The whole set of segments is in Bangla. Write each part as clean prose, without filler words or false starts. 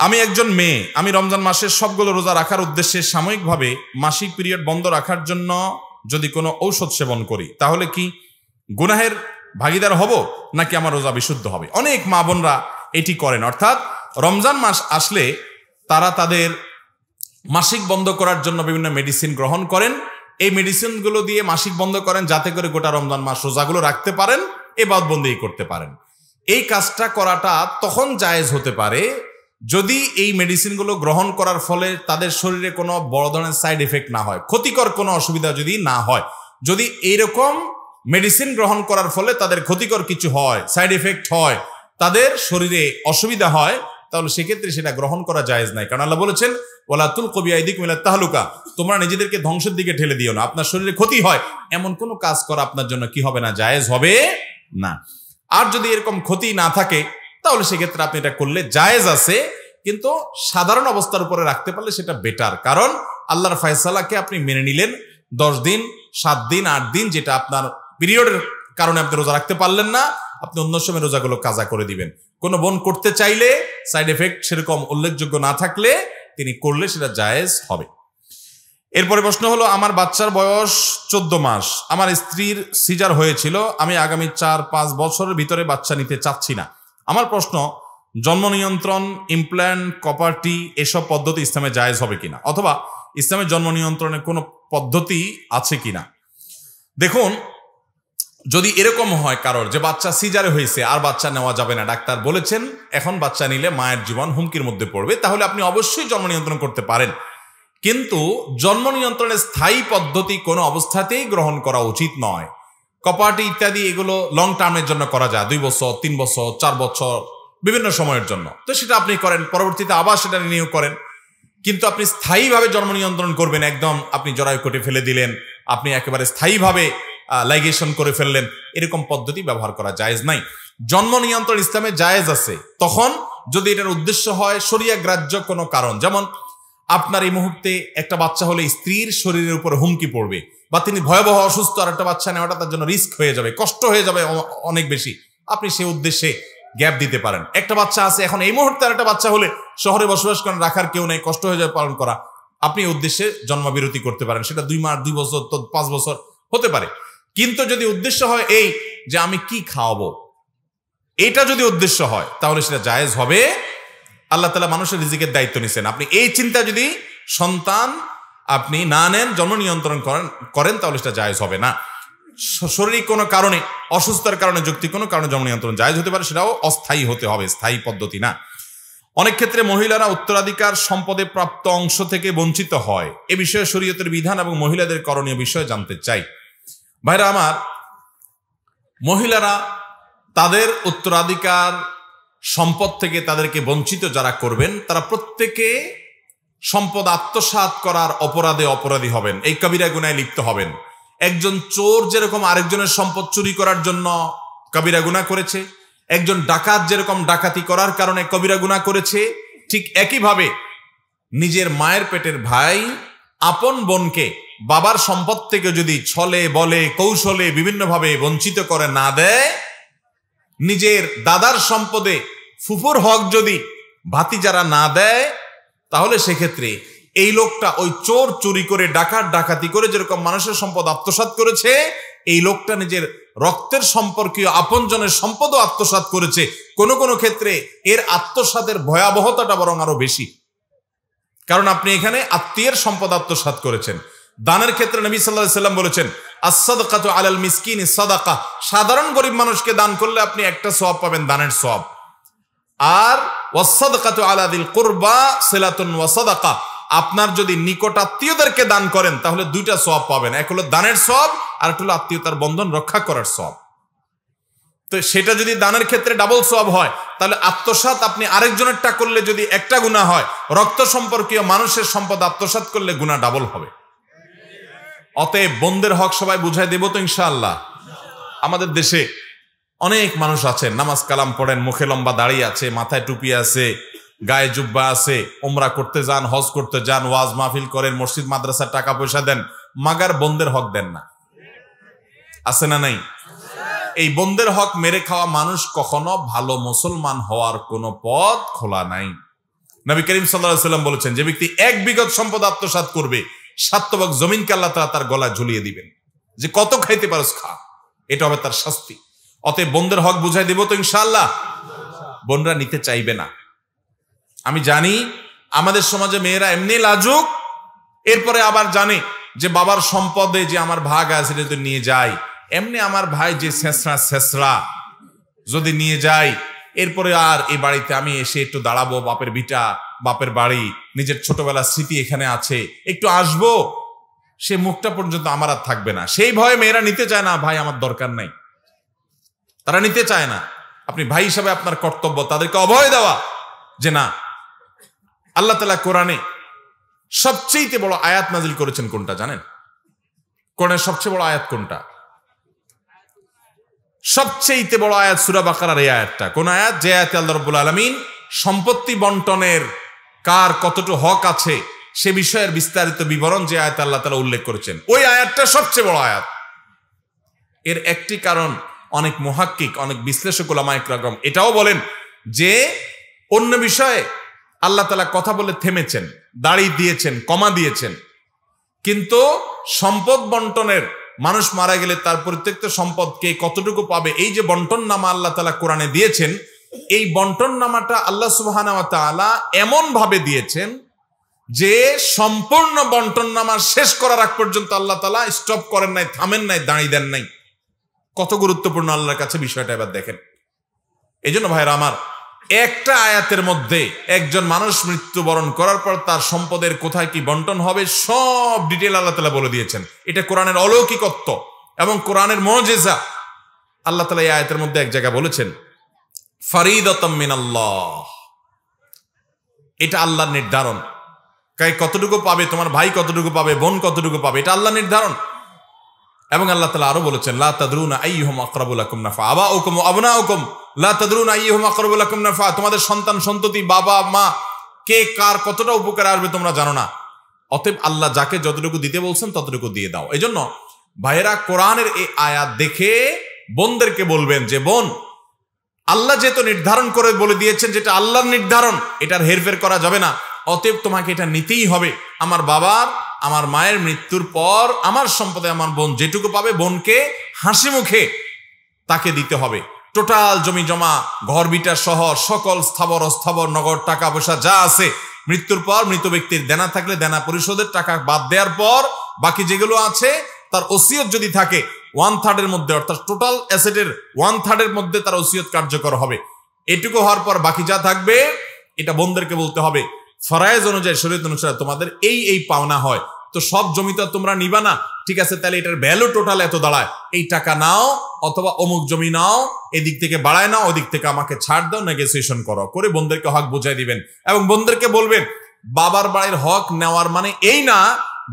আমি একজন মেয়ে, আমি রমজান মাসের সবগুলো রোজা রাখার উদ্দেশ্যে সাময়িকভাবে মাসিক পিরিয়ড বন্ধ রাখার জন্য যদি কোনো ঔষধ সেবন করি, তাহলে কি গুনাহের ভাগীদার হব নাকি আমার রোজা বিশুদ্ধ হবে? অনেক মা বোনরা এটি করেন, অর্থাৎ রমজান মাস আসলে তারা তাদের মাসিক বন্ধ করার জন্য বিভিন্ন মেডিসিন গ্রহণ করেন। এই মেডিসিনগুলো দিয়ে মাসিক বন্ধ করেন যাতে করে গোটা রমজান মাস রোজাগুলো রাখতে পারেন, ইবাদতবন্দেগী করতে পারেন। এই কাজটা করাটা তখন জায়েজ হতে পারে যদি এই মেডিসিনগুলো গ্রহণ করার ফলে তাদের শরীরে কোনো বড় ধরনের সাইড এফেক্ট না হয়, ক্ষতিকর কোনো অসুবিধা যদি না হয়। যদি এইরকম মেডিসিন গ্রহণ করার ফলে তাদের ক্ষতিকর কিছু হয়, সাইড এফেক্ট হয়, তাদের শরীরে অসুবিধা হয়, তাহলে সেক্ষেত্রে সেটা গ্রহণ করা জায়েজ নাই। কারণ আল্লাহ বলেছেন, ওয়ালা তুলকু বিআইদিকুম ইলা তাহলুকা, তোমরা নিজেদেরকে ধ্বংসের দিকে ঠেলে দিও না। আপনার শরীরে ক্ষতি হয় এমন কোনো কাজ করা আপনার জন্য কি হবে না? জায়েজ হবে না। আর যদি এরকম ক্ষতি না থাকে তাহলে সেক্ষেত্রে আপনি এটা করলে জায়েজ আছে, কিন্তু সাধারণ অবস্থার উপরে রাখতে পারলে সেটা বেটার। কারণ আল্লাহর ফয়সালাকে আপনি মেনে নিলেন, 10 দিন 7 দিন 8 দিন, যেটা আপনার পিরিয়ডের কারণে আপনি রোজা রাখতে পারলেন না, আপনি অন্য সময় রোজাগুলো কাজা করে দিবেন। কোনো বোন করতে চাইলে, সাইড এফেক্ট সেরকম উল্লেখযোগ্য না থাকলে তিনি করলে সেটা জায়েজ হবে। এরপরে প্রশ্ন হলো, আমার বাচ্চার বয়স 14 মাস, আমার স্ত্রীর সিজার হয়েছিল, আমি আগামী 4-5 বছরের ভিতরে বাচ্চা নিতে চাচ্ছি না। আমার প্রশ্ন, জন্ম নিয়ন্ত্রণ, ইমপ্ল্যান্ট, কপারটি এসব পদ্ধতি ইসলামে জায়েজ হবে কিনা, অথবা ইসলামের জন্ম নিয়ন্ত্রণের কোনো পদ্ধতি আছে কিনা? দেখুন, যদি এরকম হয় কারোর যে বাচ্চা সিজারে হয়েছে আর বাচ্চা নেওয়া যাবে না, ডাক্তার বলেছেন এখন বাচ্চা নিলে মায়ের জীবন হুমকির মধ্যে পড়বে, তাহলে আপনি অবশ্যই জন্ম নিয়ন্ত্রণ করতে পারেন। কিন্তু জন্ম নিয়ন্ত্রণের স্থায়ী পদ্ধতি কোনো অবস্থাতেই গ্রহণ করা উচিত নয়। কপার্টি ইত্যাদি এগুলো লং টার্মের জন্য করা যায়, 2 বছর 3 বছর 4 বছর বিভিন্ন সময়ের জন্য, তো সেটা আপনি করেন, পরবর্তীতে আবার সেটা রিনিউ করেন। কিন্তু আপনি স্থায়ীভাবে জন্ম নিয়ন্ত্রণ করবেন, একদম আপনি জরায়ু কেটে ফেলে দিলেন, আপনি একেবারে স্থায়ীভাবে লাইগেশন করে ফেললেন, এরকম পদ্ধতি ব্যবহার করা জায়েজ নাই। জন্ম নিয়ন্ত্রণ ইসলামে জায়েজ আছে তখন যদি এটার উদ্দেশ্য হয় শরিয়া গ্রাহ্য কোনো কারণ, যেমন আপনার এই মুহূর্তে একটা বাচ্চা হলে স্ত্রীর শরীরের উপর হুমকি পড়বে, বা তিনি ভয়াবহ অসুস্থ, আর একটা বাচ্চা নেওয়াটা তার জন্য রিস্ক হয়ে যাবে, কষ্ট হয়ে যাবে অনেক বেশি, আপনি সেই উদ্দেশ্যে গ্যাপ দিতে পারেন। একটা বাচ্চা আছে এখন এই মুহূর্তে, আর একটা বাচ্চা হলে শহরে বসবাস করেন, রাখার কেউ নেই, কষ্ট হয়ে যাবে পালন করা, আপনি উদ্দেশ্যে জন্মবিরতি করতে পারেন। সেটা 2 মাস 2 বছর 5 বছর হতে পারে। কিন্তু যদি উদ্দেশ্য হয় এই যে আমি কি খাওয়াবো, এটা যদি উদ্দেশ্য হয় তাহলে সেটা জায়েজ হবে। আল্লাহ তাআলা মানুষের রিজিকের দায়িত্ব নিছেন, আপনি এই চিন্তা যদি সন্তান আপনি না নেন, জন্ম নিয়ন্ত্রণ করেন তাহলে সেটা জায়েজ হবে না। শারীরিক কোনো কারণে, অসুস্থতার কারণে, যৌক্তিক কোনো কারণে জন্ম নিয়ন্ত্রণ জায়েজ হতে পারে, সেটাও অস্থায়ী হতে হবে, স্থায়ী পদ্ধতি না। অনেক ক্ষেত্রে মহিলারা উত্তরাধিকার সম্পদে প্রাপ্ত অংশ থেকে বঞ্চিত হয়, এ বিষয়ে শরীয়তের বিধান এবং মহিলাদের করণীয় বিষয়ে জানতে চাই। ভাইরা আমার, মহিলারা তাদের উত্তরাধিকার সম্পদ থেকে তাদেরকে বঞ্চিত যারা করবেন, তারা প্রত্যেকে সম্পদ আত্মসাৎ করার অপরাধী হবেন, এই কবিরা গুনায় লিপ্ত হবেন। একজন চোর যেরকম আরেকজনের সম্পদ চুরি করার জন্য কবিরা গুনাহ করেছে, একজন ডাকাত যেরকম ডাকাতি করার কারণে কবিরা গুনাহ করেছে, ঠিক একইভাবে নিজের মায়ের পেটের ভাই আপন বোনকে বাবার সম্পদ থেকে যদি ছলে বলে কৌশলে বিভিন্নভাবে বঞ্চিত করে না দেয়, নিজের দাদার সম্পদে ফুফুর হক যদি ভাতিজারা না দেয়, তাহলে সেক্ষেত্রে এই লোকটা ওই চোর চুরি করে ডাকাতি করে যেরকম মানুষের সম্পদ আত্মসাৎ করেছে, এই লোকটা নিজের রক্তের সম্পর্কীয় আপনজনের সম্পদও আত্মসাৎ করেছে। কোনো কোনো ক্ষেত্রে এর আত্মসাতের ভয়াবহতাটা বরং আরো বেশি, কারণ আপনি এখানে আত্মীয়ের সম্পদ আত্মসাৎ করেছেন। দানের ক্ষেত্রে নবী সাল্লাল্লাহু আলাইহি ওয়াসাল্লাম বলেছেন, আস-সাদাকাতু আলাল মিসকিনি সাদাকা, সাধারণ গরিব মানুষকে দান করলে আপনি একটা সওয়াব পাবেন, দানের সওয়াব। আর ওয়াস-সাদাকাতু আলা যিল কুরবা সিলাতুন ওয়া সাদাকা, আপনার যদি নিকট আত্মীয়দেরকে দান করেন তাহলে 2টা সওয়াব পাবেন, এক হলো দানের সওয়াব, আর একটা হলো আত্মীয়তার বন্ধন রক্ষা করার সওয়াব। তো সেটা যদি দানের ক্ষেত্রে ডাবল সওয়াব হয়, তাহলে আত্মসাৎ আপনি আরেকজনেরটা করলে যদি একটা গুনাহ হয়, রক্ত সম্পর্কীয় মানুষের সম্পদ আত্মসাৎ করলে গুনাহ ডাবল হবে। অতএব বোনদের হক সবাই বুঝাই দেব তো ইনশাআল্লাহ। আমাদের দেশে অনেক মানুষ আছেন, নামাজ কালাম পড়েন, মুখে লম্বা দাড়ি আছে, মাথায় টুপি আছে, গায়ে জুব্বা আছে, উমরা করতে যান, হজ করতে যান, ওয়াজ মাহফিল করেন, মসজিদ মাদ্রাসার টাকা পয়সা দেন, মাগার বোনদের হক দেন না। আছে না নাই? এই বোনদের হক মেরে খাওয়া মানুষ কখনো ভালো মুসলমান হওয়ার কোনো পথ খোলা নাই। নবী করিম সাল্লাল্লাহু আলাইহি ওয়াসাল্লাম বলেছেন, যে ব্যক্তি 1 বিঘত সম্পদ আত্মসাৎ করবে, 7 ভাগ জমিনকে আল্লাহ তাআলা তার গলায় ঝুলিয়ে দিবেন, যে কত খাইতে পারোস খা, এটা হবে তার শাস্তি। অতএব বোনদের হক বুঝাই দেব তো ইনশাআল্লাহ। বোনরা নিতে চাইবে না। আমি জানি আমাদের সমাজে মেয়েরা এমনি লাজুক, এরপরে আবার জানে যে বাবার সম্পদে যে আমার ভাগ আছে সেটা নিয়ে যায়, এমনি আমার ভাই যে ছেঁচড়া যদি নিয়ে যায়, এরপরে আর এই বাড়িতে আমি এসে একটু দাঁড়াবো, বাপের ভিটা, বাপের বাড়ি, নিজের ছোটবেলার স্মৃতি এখানে আছে, একটু আসবো, সে মুখটা পর্যন্ত আমার আর থাকবে না। সেই ভয়ে মেয়েরা নিতে চায় না। ভাই আমার দরকার নাই, তারা নিতে চায় না। আপনি ভাই হিসাবে আপনার কর্তব্য তাদেরকে অভয় দেওয়া, যে না। আল্লাহ তাআলা কোরআনে সবচেয়ে বড় আয়াত নাজিল করেছেন কোনটা জানেন? কোরআনের সবচেয়ে বড় আয়াত কোনটা? সবচেয়ে বড় আয়াত সূরা বাকারার এই আয়াতটা। কোন আয়াত? যে আয়াতে আল্লাহ রাব্বুল আলামিন সম্পত্তি বন্টনের কার কতটুকু হক আছে সে বিষয়ের বিস্তারিত বিবরণ যে আয়াতে আল্লাহ তাআলা উল্লেখ করেছেন, ওই আয়াতটা সবচেয়ে বড় আয়াত। এর একটি কারণ অনেক মুহাক্কিক, অনেক বিশ্লেষক উলামায়ে কেরাম এটাও বলেন যে অন্য বিষয়ে আল্লাহ তাআলা কথা বলে থেমেছেন, দাড়ি দিয়েছেন, কমা দিয়েছেন, কিন্তু সম্পদ বন্টনের, মানুষ মারা গেলে তার প্রত্যেকটা সম্পদ কে কতটুকু পাবে, এই যে বন্টন নামা আল্লাহ তাআলা কোরআনে দিয়েছেন, এই বন্টন নামাটা আল্লাহ সুবহানাহু ওয়া তাআলা এমন ভাবে দিয়েছেন যে সম্পূর্ণ বন্টন নামা শেষ করার আগ পর্যন্ত আল্লাহ তাআলা স্টপ করেন নাই, থামেন নাই, দাঁড়ি দেন নাই। কত গুরুত্বপূর্ণ আল্লাহর কাছে বিষয়টা এবার দেখেন। এই জন্য ভাইরা আমার, একটা আয়াতের মধ্যে একজন মানুষ মৃত্যুবরণ করার পর তার সম্পদের কোথায় কি বন্টন হবে সব ডিটেল আল্লাহ তাআলা বলে দিয়েছেন। এটা কোরআনের অলৌকিকত্ব এবং কোরআনের মুজিজা। আল্লাহ তাআলা এই আয়াতের মধ্যে এক জায়গায় বলেছেন ফারিদাতাম মিনাল্লাহ, এটা আল্লাহর নির্ধারণ। কতটুকু পাবে, তোমার ভাই কতটুকু পাবে, বোন কতটুকু পাবে, এটা আল্লাহর নির্ধারণ। এবং আল্লাহ তাআলা আরো বলেছেন লা তাদরুনা আইয়ুহুম আকরাবু লাকুম নাফা আবাউকুম ওয়া আবনাউকুম লা তাদরুনা আইয়ুহুম আকরাবু লাকুম নাফা, তোমাদের সন্তান সন্ততি, বাবা মা, কে কার কতটা উপকার আসবে তোমরা জানো না। অতএব আল্লাহ যাকে যতটুকু দিতে বলছেন ততটুকু দিয়ে দাও। এজন্য ভাইয়েরা, কোরআনের এই আয়াত দেখে বোনদেরকে বলবেন যে বোন, আল্লাহ যেহেতু নির্ধারণ করে বলে দিয়েছেন যেটা আল্লাহর নির্ধারণ, এটার হেরফের করা যাবে না, অতএব তোমাকে এটা নিতেই হবে। আমার বাবার, আমার মায়ের মৃত্যুর পর আমার সম্পদে আমার বোন যেটুকু পাবে, বোনকে হাসি মুখে তাকে দিতে হবে। টোটাল জমি জমা, ঘর বিটা সহ সকল স্থাবর অস্থাবর নগদ টাকা পয়সা যা আছে, মৃত্যুর পর মৃত ব্যক্তির দেনা থাকলে দেনা পরিশোধের টাকা বাদ দেওয়ার পর বাকি যেগুলো আছে, তার ওসিয়ত যদি থাকে 1/3 মধ্যে, অর্থাৎ টোটাল অ্যাসেটের 1/3 মধ্যে তার ওসিয়ত কার্যকর হবে। এটুকু হওয়ার পর বাকি যা থাকবে এটা বোনদেরকে বলতে হবে ফরজ অনুযায়ী, শরীয়ত অনুসারে তোমাদের এই এই পাওনা হয়, তো সব জমি তো তোমরা নিবা না, ঠিক আছে, তাহলে এটার ভ্যালু টোটাল এত দাঁড়ায়, এই টাকা নাও, অথবা অমুক জমি নাও, এদিক থেকে বাড়ায় নাও, ওদিক থেকে আমাকে ছাড় দাও, নেগোসিয়েশন করো, করে বোনদেরকে হক বুঝাই দিবেন। এবং বোনদেরকে বলবেন বাবার বাড়ির হক নেওয়ার মানে এই না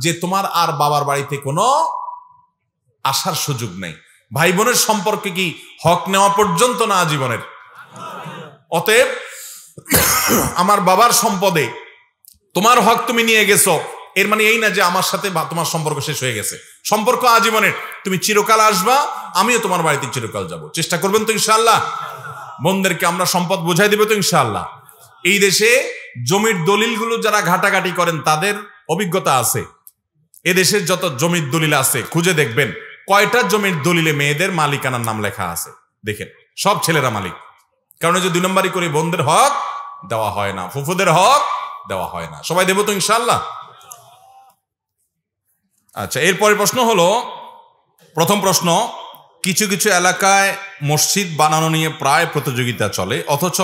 যে তোমার আর বাবার বাড়িতে কোনো আসার সুযোগ নেই। ভাই বোনের সম্পর্কে কি হক নেওয়া পর্যন্ত না জীবনের। অতএব আমার বাবার সম্পদে তোমার হক তুমি নিয়ে গেছো, এর মানে এই না যে আমার সাথে তোমার সম্পর্ক শেষ হয়ে গেছে। সম্পর্ক আজীবনের, তুমি চিরকাল আসবা, আমিও তোমার বাড়িতে চিরকাল যাব। চেষ্টা করবেন তো ইনশাআল্লাহ? বোনদেরকে আমরা সম্পদ বোঝাই দিব তো ইনশাআল্লাহ? এই দেশে জমির দলিলগুলো যারা ঘাটাঘাটি করেন তাদের অভিজ্ঞতা আছে। এদেশের যত জমির দলিল আছে খুঁজে দেখবেন কয়টা জমির দলিলে মেয়েদের মালিকানার নাম লেখা আছে, দেখেন সব ছেলেরা মালিক। কারণ যে 2 নম্বরই করে বোনদের হক দেওয়া হয় না, ফুফুদের হক দেওয়া হয় না। সবাই দেব তো ইনশাআল্লাহ? আচ্ছা, এরপরের প্রশ্ন হলো, প্রথম প্রশ্ন, কিছু কিছু এলাকায় মসজিদ বানানো নিয়ে প্রায় প্রতিযোগিতা চলে, অথচ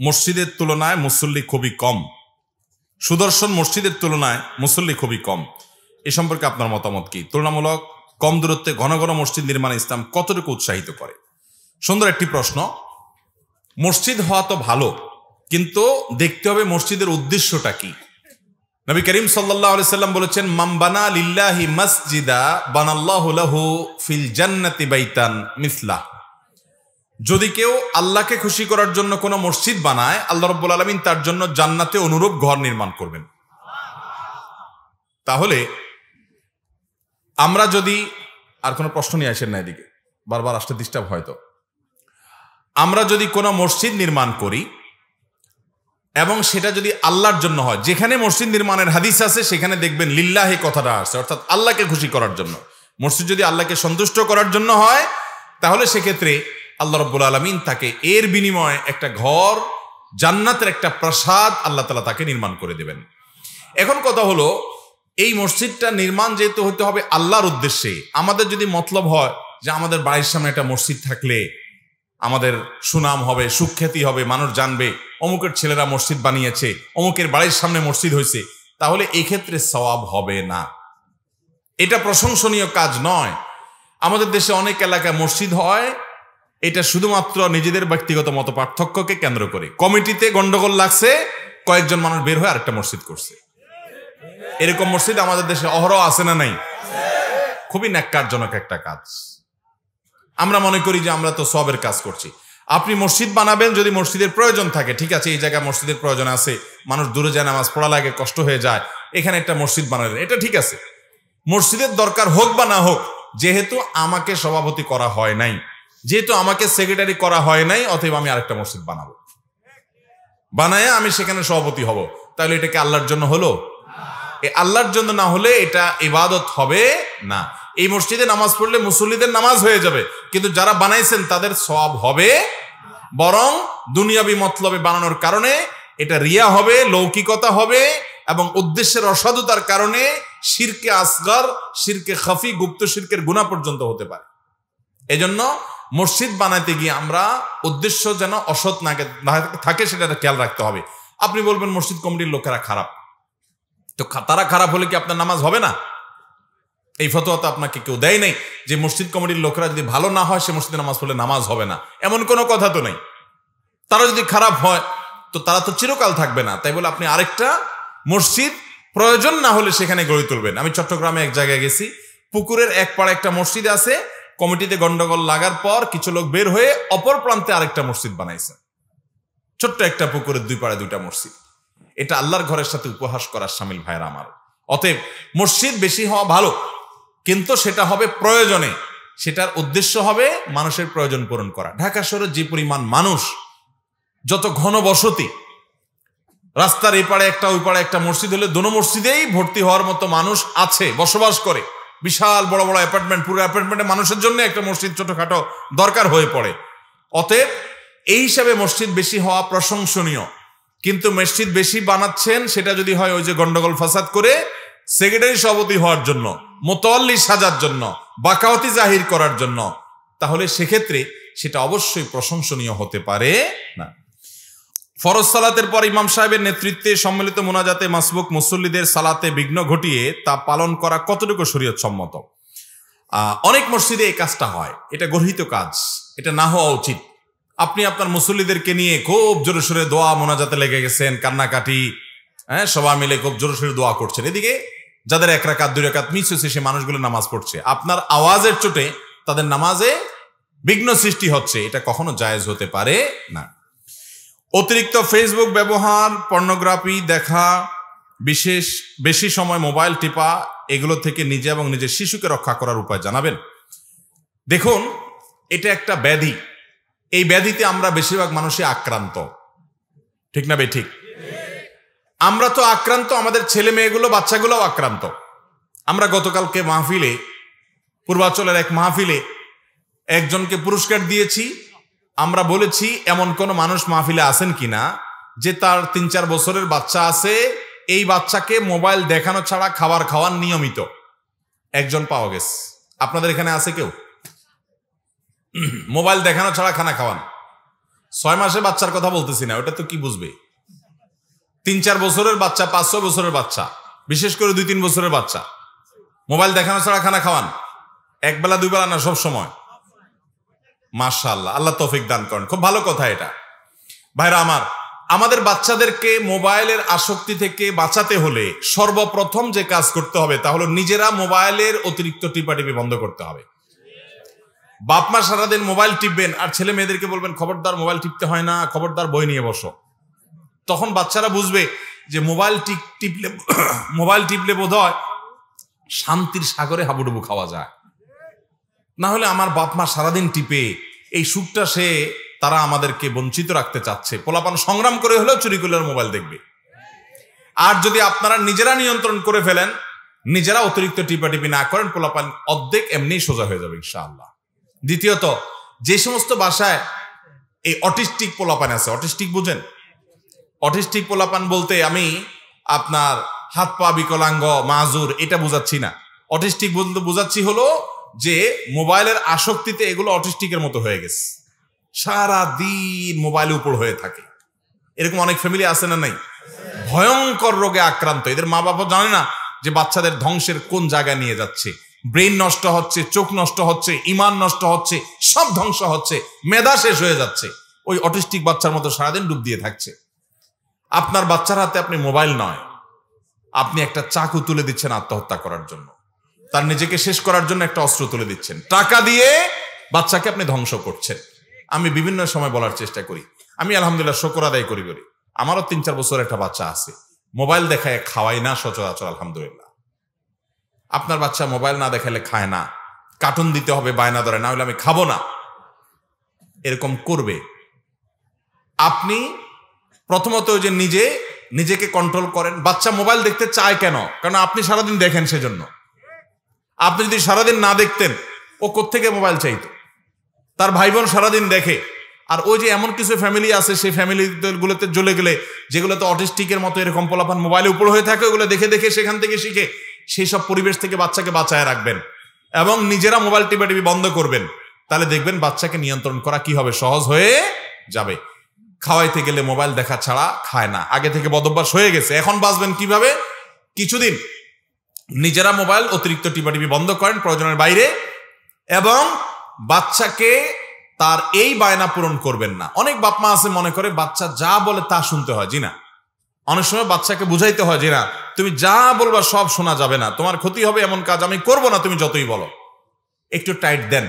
মসজিদের তুলনায় মুসল্লি খুবই কম। সুদর্শন মসজিদের তুলনায় মুসল্লি খুবই কম, এ সম্পর্কে আপনার মতামত কি? তুলনামূলক কম দূরত্বে ঘন ঘন মসজিদ নির্মাণ ইসলাম কতটুকু উৎসাহিত করে? সুন্দর একটি প্রশ্ন। মসজিদ হওয়া তো ভালো, কিন্তু দেখতে হবে মসজিদের উদ্দেশ্যটা কি। নবী করিম সাল্লাল্লাহু আলাইহি সাল্লাম বলেছেন মান বানা লিল্লাহি মাসজিদা বানাল্লাহু লাহু ফিল জান্নাতি বাইতান মিসলাহ। যদি কেউ আল্লাহকে খুশি করার জন্য কোনো মসজিদ বানায়, আল্লাহ রাব্বুল আলামিন তার জন্য জান্নাতে অনুরূপ ঘর নির্মাণ করবেন। তাহলে আমরা যদি, আর কোনো প্রশ্ন নিয়ে আসেন না এদিকে, বারবার আসতে ডিস্টার্ব হয়তো, আমরা যদি কোনো মসজিদ নির্মাণ করি, এবং সেটা যদি আল্লাহর জন্য হয়, যেখানে মসজিদ নির্মাণের হাদিস আছে সেখানে দেখবেন লিল্লাহি কথাটা আছে, অর্থাৎ আল্লাহকে খুশি করার জন্য। মসজিদ যদি আল্লাহকে সন্তুষ্ট করার জন্য হয় তাহলে সেক্ষেত্রে আল্লাহ রাব্বুল আলামিন তাকে এর বিনিময়ে একটা ঘর, জান্নাতের একটা প্রাসাদ আল্লাহ তাআলা তাকে নির্মাণ করে দেবেন। এখন কথা হলো, এই মসজিদটা নির্মাণ যেহেতু হতে হবে আল্লাহর উদ্দেশ্যে, আমাদের যদি মতলব হয় যে আমাদের বাড়ির সামনে একটা মসজিদ থাকলে আমাদের সুনাম হবে, সুখ্যাতি হবে, মানুষ জানবে অমুকের ছেলেরা মসজিদ বানিয়েছে, অমুকের বাড়ির সামনে মসজিদ হয়েছে, তাহলে এই ক্ষেত্রে সওয়াব হবে না, এটা প্রশংসনীয় কাজ নয়। আমাদের দেশে অনেক এলাকায় মসজিদ হয়, এটা শুধুমাত্র নিজেদের ব্যক্তিগত মত পার্থক্যকে কেন্দ্র করে। কমিটিতে গন্ডগোল লাগছে, কয়েকজন মানুষ বের হয়ে আরেকটা মসজিদ করছে। এরকম মসজিদ আমাদের দেশে অহরহ আছে না নাই? খুবই ন্যাক্কারজনক একটা কাজ। আমরা মনে করি যে আমরা তো সবের কাজ করছি। আপনি মসজিদ বানাবেন যদি মসজিদের প্রয়োজন থাকে, ঠিক আছে, এই জায়গায় মসজিদের প্রয়োজন আছে, মানুষ দূরে যায়, নামাজ পড়া লাগে, কষ্ট হয়ে যায়, এখানে একটা মসজিদ বানালেন, এটা ঠিক আছে। মসজিদের দরকার হোক বা না হোক, যেহেতু আমাকে সভাপতি করা হয় নাই, যেহেতু আমাকে সেক্রেটারি করা হয় নাই, অতএব আমি আরেকটা মসজিদ বানাবো, বানায় আমি সেখানে সভাপতি হব, তাহলে এটা কি আল্লাহর জন্য হলো? আল্লাহর জন্য না হলে এটা ইবাদত হবে না। এই মসজিদে নামাজ পড়লে মুসল্লিদের নামাজ হয়ে যাবে, কিন্তু যারা বানাইছেন তাদের সওয়াব হবে, বরং দুনিয়াবি মতলবে বানানোর কারণে এটা রিয়া হবে, লৌকিকতা হবে, এবং উদ্দেশ্যের অসাধুতার কারণে শিরকে আসগর, শিরকে খাফি, গুপ্ত শিরকের গুনাহ পর্যন্ত হতে পারে। এজন্য মসজিদ বানাইতে গিয়ে আমরা উদ্দেশ্য যেন অসৎ না থাকে সেটা খেয়াল রাখতে হবে। আপনি বলবেন মসজিদ কমিটির লোকেরা খারাপ, তো তারা খারাপ হলে কি আপনার নামাজ হবে না? এই ফতোয়া তো আপনাকে কেউ দেয় নাই যে মসজিদ কমিটির লোকেরা যদি ভালো না হয় সে মসজিদে নামাজ পড়লে নামাজ হবে না, এমন কোনো কথা তো নেই। তারা যদি খারাপ হয় তো তারা তো চিরকাল থাকবে না, তাই বলে আপনি আরেকটা মসজিদ প্রয়োজন না হলে সেখানে গড়ে তুলবেন। আমি চট্টগ্রামে এক জায়গায় গেছি, পুকুরের এক পাড়ে একটা মসজিদ আছে, কমিটিতে গন্ডগোল লাগার পর কিছু লোক বের হয়ে অপর প্রান্তে আরেকটা মসজিদ বানাইছে, ছোট্ট একটা পুকুরের দুই পাড়ে দুইটা মসজিদ। এটা আল্লাহর ঘরের সাথে উপহাস করার শামিল ভাইরা আমার। অতএব মসজিদ বেশি হওয়া ভালো, কিন্তু সেটা হবে প্রয়োজনে, সেটার উদ্দেশ্য হবে মানুষের প্রয়োজন পূরণ করা। ঢাকা শহরে যে পরিমাণ মানুষ, যত ঘন বসতি, রাস্তার এই পাড়ে একটা ওই পাড়ে একটা মসজিদ হলে দোনো মসজিদেই ভর্তি হওয়ার মতো মানুষ আছে, বসবাস করে, বিশাল বড় বড় অ্যাপার্টমেন্ট, পুরো অ্যাপার্টমেন্টে মানুষের জন্য একটা মসজিদ ছোটখাটো দরকার হয়ে পড়ে। অতএব এই হিসাবে মসজিদ বেশি হওয়া প্রশংসনীয়, কিন্তু মসজিদ বেশি বানাচ্ছেন সেটা যদি হয় ওই যে গন্ডগোল ফাসাদ করে সেক্রেটারি সভাপতি হওয়ার জন্য, মোতাল্লি সাজার জন্য, বাকাওয়াতি জাহির করার জন্য, তাহলে সেক্ষেত্রে সেটা অবশ্যই প্রশংসনীয় হতে পারে না। ফরজ সালাতের পর ইমাম সাহেবের নেতৃত্বে সম্মিলিত মোনাজাতে মাসবুক মুসল্লিদের সালাতে বিঘ্ন ঘটিয়ে তা পালন করা কতটুকু শরীয়ত সম্মত? অনেক মসজিদে এই কাজটা হয়, এটা গর্হিত কাজ, এটা না হওয়া উচিত। আপনি আপনার মুসল্লিদেরকে নিয়ে খুব জোরে সোরে দোয়া মোনাজাতে লেগে গেছেন, কান্নাকাটি, হ্যাঁ, সবাই মিলে খুব জোরে সোরে দোয়া করছেন, এদিকে যাদের এক রাকাত দুই রাকাত মিস হয়েছে সে মানুষগুলো নামাজ পড়ছে, আপনার আওয়াজের চোটে তাদের নামাজে বিঘ্ন সৃষ্টি হচ্ছে, এটা কখনো জায়েজ হতে পারে না। অতিরিক্ত ফেসবুক ব্যবহার, পর্নোগ্রাফি দেখা, বেশি সময় মোবাইল টিপা, এগুলো থেকে নিজে এবং নিজের শিশুকে রক্ষা করার উপায় জানাবেন। দেখুন, এটা একটা ব্যাধি, এই ব্যাধিতে আমরা বেশিরভাগ মানুষই আক্রান্ত, ঠিক না ঠিক? আমরা তো আক্রান্ত, আমাদের ছেলে মেয়েগুলো, বাচ্চাগুলোও আক্রান্ত। আমরা গতকালকে মাহফিলে, পূর্বাচলের এক মাহফিলে একজনকে পুরস্কার দিয়েছি। আমরা বলেছি এমন কোন মানুষ মাহফিলে আছেন কিনা যে তার 3-4 বছরের বাচ্চা আছে, এই বাচ্চাকে মোবাইল দেখানো ছাড়া খাবার খাওয়ান নিয়মিত? একজন পাওয়া গেছে। আপনাদের এখানে আছে কেউ? মোবাইল দেখানো ছাড়া খানা খাওয়ান। 6 মাসের বাচ্চার কথা বলতেছি না, ওটা তো কি বুঝবে। 3-4 বছরের বাচ্চা, 5-6 বছরের বাচ্চা, বিশেষ করে 2-3 বছরের বাচ্চা, মোবাইল দেখানো ছাড়া খানা খাওয়ান, একবেলা দুইবেলা না, সব সময়। মাশাআল্লাহ, আল্লাহ তৌফিক দান করেন, খুব ভালো কথা এটা। ভাইরা আমার, আমাদের বাচ্চাদেরকে মোবাইলের আসক্তি থেকে বাঁচাতে হলে সর্বপ্রথম যে কাজ করতে হবে তা হলো নিজেরা মোবাইলের অতিরিক্ত টিপাটিপি বন্ধ করতে হবে। বাপ মা সারাদিন মোবাইল টিপবেন আর ছেলে মেয়েদেরকে বলবেন খবরদার মোবাইল টিপতে হয় না, খবরদার বই নিয়ে বসো। তখন বাচ্চারা বুঝবে যে মোবাইল টিপলে বোধ হয় শান্তির সাগরে হাবুডুবু খাওয়া যায়। না হলে আমার বাপ মা সারাদিন টিপে এই সুখটা সে তারা আমাদেরকে বঞ্চিত রাখতে চাচ্ছে। পোলাপান সংগ্রাম করে হলেও চুরি করলে মোবাইল দেখবে। আর যদি আপনারা নিজেরা নিয়ন্ত্রণ করে ফেলেন, নিজেরা অতিরিক্ত টিপাটিপি না করেন, পোলাপান অর্ধেক এমনি সোজা হয়ে যাবে ইনশাআল্লাহ। দ্বিতীয়ত, যে সমস্ত বাসায় এই অটিস্টিক পোলাপান আছে, অটিস্টিক বুঝেন? অটিস্টিক পোলাপান বলতে আমি আপনার হাত পা বিকলাঙ্গ, মাজুর এটা বুঝাচ্ছি না। অটিস্টিক বলতে বুঝাচ্ছি হলো যে মোবাইলের আসক্তিতে এগুলো অটিস্টিকের মতো হয়ে গেছে, সারা দিন মোবাইলের উপর হয়ে থাকে। এরকম অনেক ফ্যামিলি আছে না নাই? ভয়ঙ্কর রোগে আক্রান্ত। এদের মা বাবা জানে না যে বাচ্চাদের ধ্বংসের কোন জায়গায় নিয়ে যাচ্ছে। ব্রেন নষ্ট হচ্ছে, চোখ নষ্ট হচ্ছে, ইমান নষ্ট হচ্ছে, সব ধ্বংস হচ্ছে, মেধা শেষ হয়ে যাচ্ছে। ওই অটিস্টিক বাচ্চার মতো সারাদিন ডুব দিয়ে থাকছে। আপনার বাচ্চার হাতে আপনি মোবাইল নয়, আপনি একটা চাকু তুলে দিচ্ছেন আত্মহত্যা করার জন্য, তার নিজেকে শেষ করার জন্য একটা অস্ত্র তুলে দিচ্ছেন। টাকা দিয়ে বাচ্চাকে আপনি ধ্বংস করছেন। আমি বিভিন্ন সময় বলার চেষ্টা করি, আমি আলহামদুলিল্লাহ শুকর আদায় করি বলি, আমারও 3-4 বছর একটা বাচ্চা আছে, মোবাইল দেখায় খাওয়াই না সচরাচর আলহামদুলিল্লাহ। আপনার বাচ্চা মোবাইল না দেখালে খায় না, কার্টুন দিতে হবে বায়না ধরে, না হলে আমি খাবো না, এরকম করবে। আপনি প্রথমত যে নিজেকে কন্ট্রোল করেন। বাচ্চা মোবাইল দেখতে চায় কেন? কারণ আপনি সারাদিন দেখেন, সেজন্য। আপনি যদি সারাদিন না দেখতেন, ও কোত্থেকে মোবাইল চাইতো? তার ভাই বোন সারাদিন দেখে। আর ওই যে এমন কিছু ফ্যামিলি আছে, সেই ফ্যামিলিগুলোতে জ্বলে গেলে, যেগুলোতে অটিস্টিকের মতো এরকম পোলাপান মোবাইলে উপর হয়ে থাকে, ওগুলো দেখে দেখে সেখান থেকে শিখে, সেই সব পরিবেশ থেকে বাচ্চাকে বাঁচায় রাখবেন এবং নিজেরা মোবাইল টিপি বন্ধ করবেন। তাহলে দেখবেন বাচ্চাকে নিয়ন্ত্রণ করা কি হবে, সহজ হয়ে যাবে। খাওয়াইতে গেলে মোবাইল দেখা ছাড়া খায় না, আগে থেকে বদভ্যাস হয়ে গেছে। এখন বাঁচবেন কিভাবে? কিছুদিন নিজেরা মোবাইল অতিরিক্ত টিপি বন্ধ করেন প্রয়োজনের বাইরে, এবং বাচ্চাকে তার এই বায়না পূরণ করবেন না। অনেক বাপ মা আছে মনে করে বাচ্চা যা বলে তা শুনতে হয়। জি না, অনেক সময় বাচ্চাকে বুঝাইতে হয় যে না, তুমি যা বলবা সব শোনা যাবে না, তোমার ক্ষতি হবে, এমন কাজ আমি করব না, তুমি যতই বলো। একটু টাইট দেন।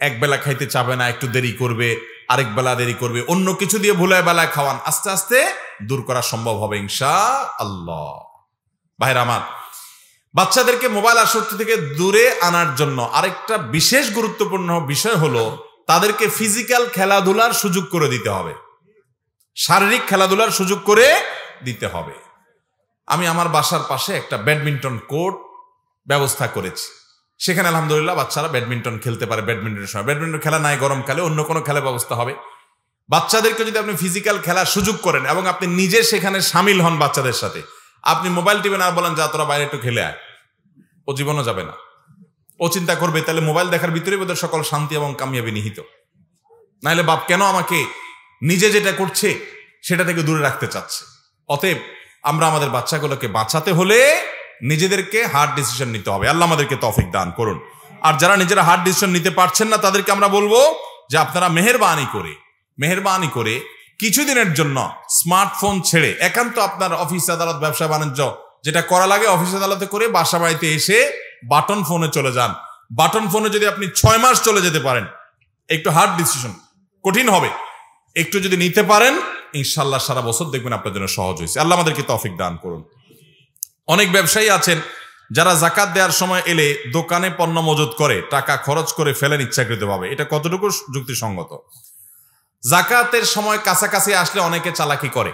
এক বেলা খাইতে চাবে না, একটু দেরি করবে, আরেক বেলা দেরি করবে, অন্য কিছু দিয়ে ভুলায় বেলায় খাওয়ান, আস্তে আস্তে দূর করা সম্ভব হবে ইনশাআল্লাহ। ভাইরা আমার, বাচ্চাদেরকে মোবাইল আসক্তি থেকে দূরে আনার জন্য আরেকটা বিশেষ গুরুত্বপূর্ণ বিষয় হলো তাদেরকে ফিজিক্যাল খেলাধুলার সুযোগ করে দিতে হবে, শারীরিক খেলাধুলার সুযোগ করে দিতে হবে। আমি আমার বাসার পাশে একটা ব্যাডমিন্টন কোর্ট ব্যবস্থা করেছি, সেখানে আলহামদুলিল্লাহ বাচ্চারা ব্যাডমিন্টন খেলতে পারে। ব্যাডমিন্টনের সময় ব্যাডমিন্টন খেলা নাই, গরমকালে অন্য কোনো খেলার ব্যবস্থা হবে। বাচ্চাদেরকে যদি আপনি ফিজিক্যাল খেলার সুযোগ করেন এবং আপনি নিজে সেখানে সামিল হন বাচ্চাদের সাথে, আপনি মোবাইল টিপে না বলেন যা তোরা বাইরে একটু খেলে আয়, ও জীবনও যাবে না। ও চিন্তা করবে তাহলে মোবাইল দেখার ভিতরে বোধহয় সকল শান্তি এবং কামিয়াবি নিহিত। নাহলে বাপ কেন আমাকে নিজে যেটা করছে সেটা থেকে দূরে রাখতে চাচ্ছে। অতএব আমরা আমাদের বাচ্চাগুলোকে বাঁচাতে হলে নিজেদেরকে হার্ড ডিসিশন নিতে হবে। আল্লাহ আমাদেরকে তৌফিক দান করুন। আর যারা নিজেরা হার্ড ডিসিশন নিতে পারছেন না, তাদেরকে আমরা বলবো যে আপনারা মেহেরবানি করে কিছুদিনের জন্য স্মার্টফোন ছেড়ে একান্ত আপনার অফিস আদালত ব্যবসা বাণিজ্য যেটা করা লাগে অফিস আদালতে করে বাসা বাড়িতে এসে বাটন ফোনে চলে যান। বাটন ফোনে যদি আপনি 6 মাস চলে যেতে পারেন, একটু হার্ড ডিসিশন, কঠিন হবে, একটু যদি নিতে পারেন ইনশাল্লাহ সারা বছর দেখবেন আপনার জন্য সহজ হয়েছে। আল্লাহ আমাদেরকে তৌফিক দান করুন। অনেক ব্যবসায়ী আছেন যারা জাকাত দেওয়ার সময় এলে দোকানে পণ্য মজুত করে টাকা খরচ করে ফেলেন ইচ্ছাকৃতভাবে। এটা কতটুকু যুক্তিসঙ্গত? জাকাতের সময় কাছাকাছি আসলে অনেকে চালাকি করে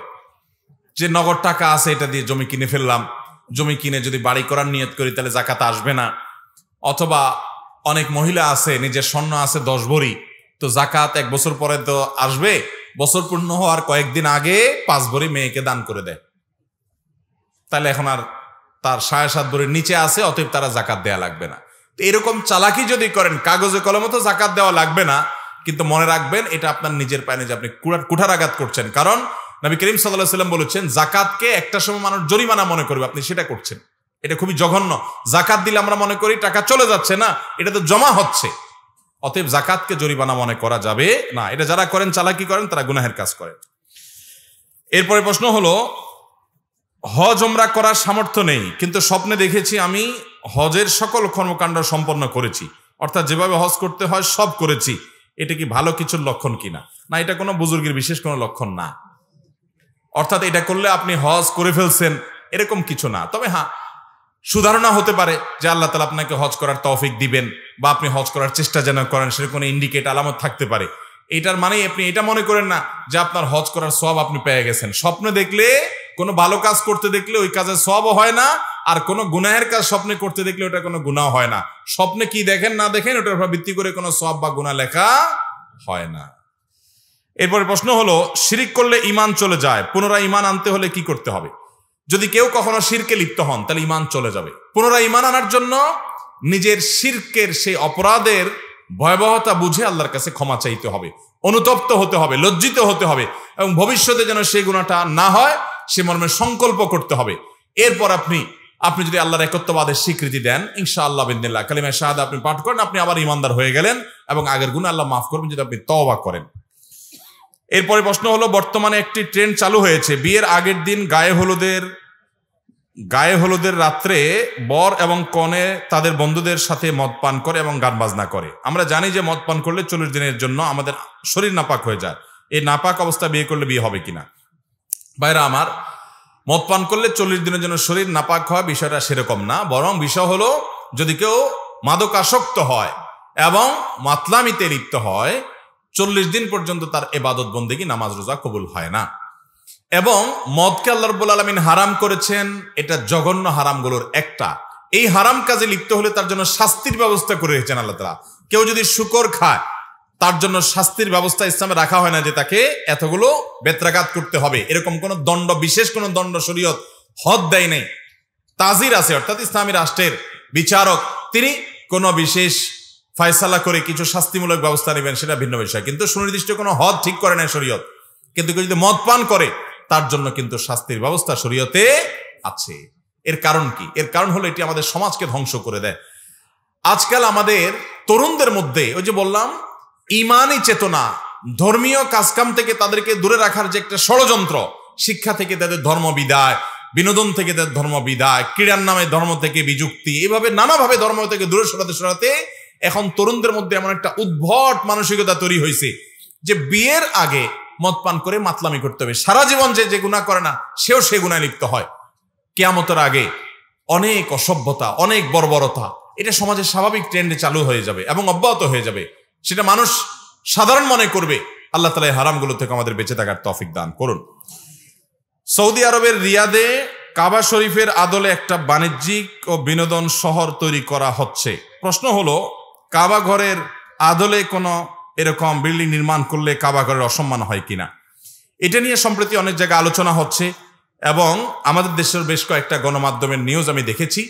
যে নগদ টাকা আছে, এটা দিয়ে জমি কিনে ফেললাম, জমি কিনে যদি বাড়ি করার নিয়ত করি তাহলে জাকাত আসবে না। অথবা অনেক মহিলা আছে নিজের স্বর্ণ আছে 10 ভরি, তো জাকাত 1 বছর পরে তো আসবে, বছর পূর্ণ হওয়ার কয়েকদিন আগে 5 ভরি মেয়েকে দান করে দেয়, তাহলে এখন আর তার 7.5 ভরির নিচে আছে, অতএব তারা জাকাত দেওয়া লাগবে না। তো এরকম চালাকি যদি করেন, কাগজে কলমে তো জাকাত দেওয়া লাগবে না, কিন্তু মনে রাখবেন এটা আপনার নিজের পায়ে যে আপনি কুঠারাঘাত করছেন। কারণ নবী করিম সাল্লাল্লাহু আলাইহি ওয়াসাল্লাম বলেছেন জাকাতকে একটা সময় মানুষ জরিমানা মনে করবে, আপনি সেটা করছেন, এটা খুবই জঘন্য। জাকাত দিলে আমরা মনে করি টাকা চলে যাচ্ছে, না, এটা তো জমা হচ্ছে। অতএব জাকাতকে জরিমানা মনে করা যাবে না। এটা যারা করেন, চালাকি করেন, তারা গুনাহের কাজ করেন। এরপরে প্রশ্ন হলো, হজ ওমরা করার সামর্থ্য নেই, কিন্তু স্বপ্নে দেখেছি আমি হজের সকল কর্মকাণ্ড সম্পন্ন করেছি, অর্থাৎ যেভাবে হজ করতে হয় সব করেছি, এটা কি ভালো কিছুর লক্ষণ কিনা? না, এটা কোনো বুজুর্গের বিশেষ কোনো লক্ষণ না। অর্থাৎ এটা করলে আপনি হজ করে ফেলছেন এরকম কিছু না। তবে হ্যাঁ, সুধারণা হতে পারে যে আল্লাহ তাআলা আপনাকে হজ করার তৌফিক দিবেন, বা আপনি হজ করার চেষ্টা যেন করেন, সেরকম কোনো ইন্ডিকেট আলামত থাকতে পারে। এটার মানে আপনি এটা মনে করেন না যে আপনার হজ করার সওয়াব আপনি পেয়ে গেছেন। স্বপ্নে দেখলে, কোনো ভালো কাজ করতে দেখলে ওই কাজের সওয়াবও হয় না, আর কোনো গুনাহের কাজ স্বপ্নে করতে দেখলে ওটা কোনো গুনাহ হয় না। স্বপ্নে কি দেখেন না দেখেন ওটার উপর ভিত্তি করে কোনো সওয়াব বা গুনাহ লেখা হয় না। এরপরে প্রশ্ন হলো, শিরক করলে ঈমান চলে যায়, পুনরায় ঈমান আনতে হলে কি করতে হবে? যদি কেউ কখনো শিরকে লিপ্ত হন তাহলে ঈমান চলে যাবে। পুনরায় ঈমান আনার জন্য নিজের শিরকের সেই অপরাধের ভয়াবহতা বুঝে আল্লাহর কাছে ক্ষমা চাইতে হবে, অনুতপ্ত হতে হবে, লজ্জিত হতে হবে, এবং ভবিষ্যতে যেন সেই গুনাহটা না হয় সে মর্মে সংকল্প করতে হবে। এরপর আপনি যদি আল্লাহর একত্ববাদের স্বীকৃতি দেন, ইনশাআল্লাহ বিদিনিল্লাহ কালিমা শাহাদা আপনি পাঠ করেন, আপনি আবার ঈমানদার হয়ে গেলেন এবং আগের গুনাহ আল্লাহ মাফ করবেন যদি আপনি তওবা করেন। এরপরে প্রশ্ন হলো, বর্তমানে একটি ট্রেন্ড চালু হয়েছে, বিয়ের আগের দিন গায়ে হলুদের রাত্রে বর এবং কনে তাদের বন্ধুদের সাথে মদ পান করে এবং গান বাজনা করে। আমরা জানি যে মদ পান করলে 40 দিনের জন্য আমাদের শরীর নাপাক হয়ে যায়। এই নাপাক অবস্থা বিয়ে করলে বিয়ে হবে কিনা? ভাইরা আমার, মদ পান করলে 40 দিনের জন্য শরীর নাপাক হয় বিষয়টা সেরকম না, বরং বিষয় হলো যদি কেউ মাদকাসক্ত হয় এবং মাতলামিতে লিপ্ত হয় 40 দিন পর্যন্ত তার ইবাদত বন্দেগী নামাজ রোজা কবুল হয় না। এবং মদকে আল্লাহ রাব্বুল আলামিন হারাম করেছেন, এটা জঘন্য হারামগুলোর একটা। এই হারাম কাজে লিপ্ত হলে তার জন্য শাস্তির ব্যবস্থা করে রেখেছেন আল্লাহ তাআলা। কেউ যদি শুকর খায় তার জন্য শাস্তির ব্যবস্থা ইসলামে রাখা হয় না যে তাকে এতগুলো বেত্রাঘাত করতে হবে, এরকম কোন দণ্ড, বিশেষ কোন দণ্ড শরীয়ত হদ দেয় নাই। তাজির আছে, অর্থাৎ ইসলামী রাষ্ট্রের বিচারক তিনি কোন বিশেষ ফয়সালা করে কিছু শাস্তিমূলক ব্যবস্থা নেবেন, সেটা ভিন্ন বিষয়, কিন্তু সুনির্দিষ্ট কোনো হদ ঠিক করে নেয় শরীয়ত। কিন্তু কেউ যদি মদ পান করে তার জন্য কিন্তু শাস্তির ব্যবস্থা শরীয়তে আছে। এর কারণ কি? এর কারণ হলো এটি আমাদের সমাজকে ধ্বংস করে দেয়। আজকাল আমাদের তরুণদের মধ্যে ওই যে বললাম ঈমানি চেতনা, ধর্মীয় কাজকাম থেকে তাদেরকে দূরে রাখার যে একটা ষড়যন্ত্র, শিক্ষা থেকে তাদের ধর্ম বিদায়, বিনোদন থেকে তাদের ধর্ম বিদায়, ক্রীড়ার নামে ধর্ম থেকে বিযুক্তি, এইভাবে নানাভাবে ধর্ম থেকে দূরে সরাতে এখন তরুণদের মধ্যে এমন একটা উদ্ভট মানসিকতা তৈরি হয়েছে যে বিয়ের আগে মদ পান করে মাতলামি করতে হবে। সারা জীবন যে গুনাহ করে না সেও সে গুনায় লিপ্ত হয়। কিয়ামতের আগে অনেক অসভ্যতা, অনেক বর্বরতা, এটা সমাজের স্বাভাবিক ট্রেন্ডে চালু হয়ে যাবে এবং অব্যাহত হয়ে যাবে। সেটা মানুষ সাধারণ মনে করবে। আল্লাহ তাআলা এই হারামগুলো থেকে আমাদের বেঁচে থাকার তৌফিক দান করুন। সৌদি আরবের রিয়াদে কাবা শরীফের আদলে একটা বাণিজ্যিক ও বিনোদন শহর তৈরি করা হচ্ছে। প্রশ্ন হলো, কাবা ঘরের আদলে কোনো এরকম বিল্ডিং নির্মাণ করলে কাবা ঘরের অসম্মান হয় কিনা? এটা নিয়ে সম্প্রতি অনেক জায়গায় আলোচনা হচ্ছে এবং আমাদের দেশের বেশ কয়েকটা গণমাধ্যমের নিউজ আমি দেখেছি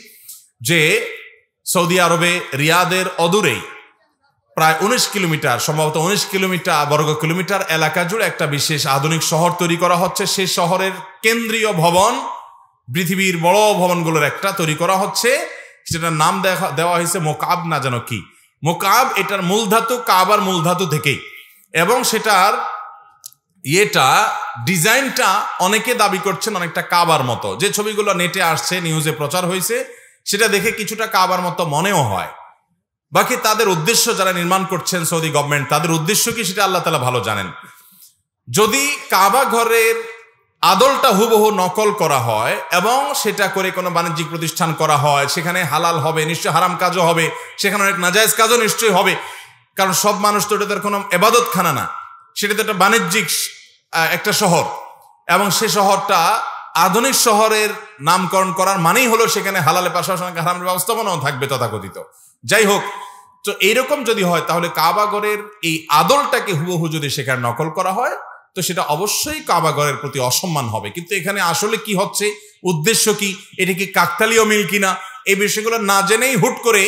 যে সৌদি আরবে রিয়াদের অদূরেই প্রায় 19 কিলোমিটার, সম্ভবত 19 কিলোমিটার বর্গ কিলোমিটার এলাকা জুড়ে একটা বিশেষ আধুনিক শহর তৈরি করা হচ্ছে। সেই শহরের কেন্দ্রীয় ভবন, পৃথিবীর বড় ভবনগুলোর একটা তৈরি করা হচ্ছে, সেটার নাম দেওয়া হয়েছে মোকাব না যেন কি। মোকাব এটার মূল ধাতু কাবার মূল ধাতু থেকেই, এবং সেটার ডিজাইনটা অনেকে দাবি করছেন অনেকটা কাবার মতো। যে ছবিগুলো নেটে আসছে, নিউজে প্রচার হয়েছে, সেটা দেখে কিছুটা কাবার মতো মনেও হয়। বাকি তাদের উদ্দেশ্য, যারা নির্মাণ করছেন সৌদি গভর্নমেন্ট, তাদের উদ্দেশ্য কি সেটা আল্লাহ তাআলা ভালো জানেন। যদি কাবা ঘরের আদলটা হুবহু নকল করা হয় এবং সেটা করে কোনো বাণিজ্যিক প্রতিষ্ঠান করা হয়, সেখানে হালাল হবে, নিশ্চয়ই হারাম কাজও হবে, সেখানে অনেক নাজায়েজ কাজও নিশ্চয়ই হবে, কারণ সব মানুষ তো এটা কোনো এবাদতখানা না, সেটা তো একটা বাণিজ্যিক একটা শহর, এবং সে শহরটা আধুনিক শহরের নামকরণ করার মানেই হলো সেখানে হালালের পাশাপাশি হারামের ব্যবস্থাপনাও থাকবে তথাকথিত। যাই হোক, তো এইরকম যদি হয় তাহলে কাবা ঘরের এই আদলটাকে হুবহু যদি সেখানে নকল করা হয় তো সেটা অবশ্যই কাবা ঘরের প্রতি অসম্মান হবে। কিন্তু এখানে আসলে কি হচ্ছে, উদ্দেশ্য কি, এটা কি কাকতালীয় মিল কিনা, এই বিষয়গুলো না জেনেই হুট করে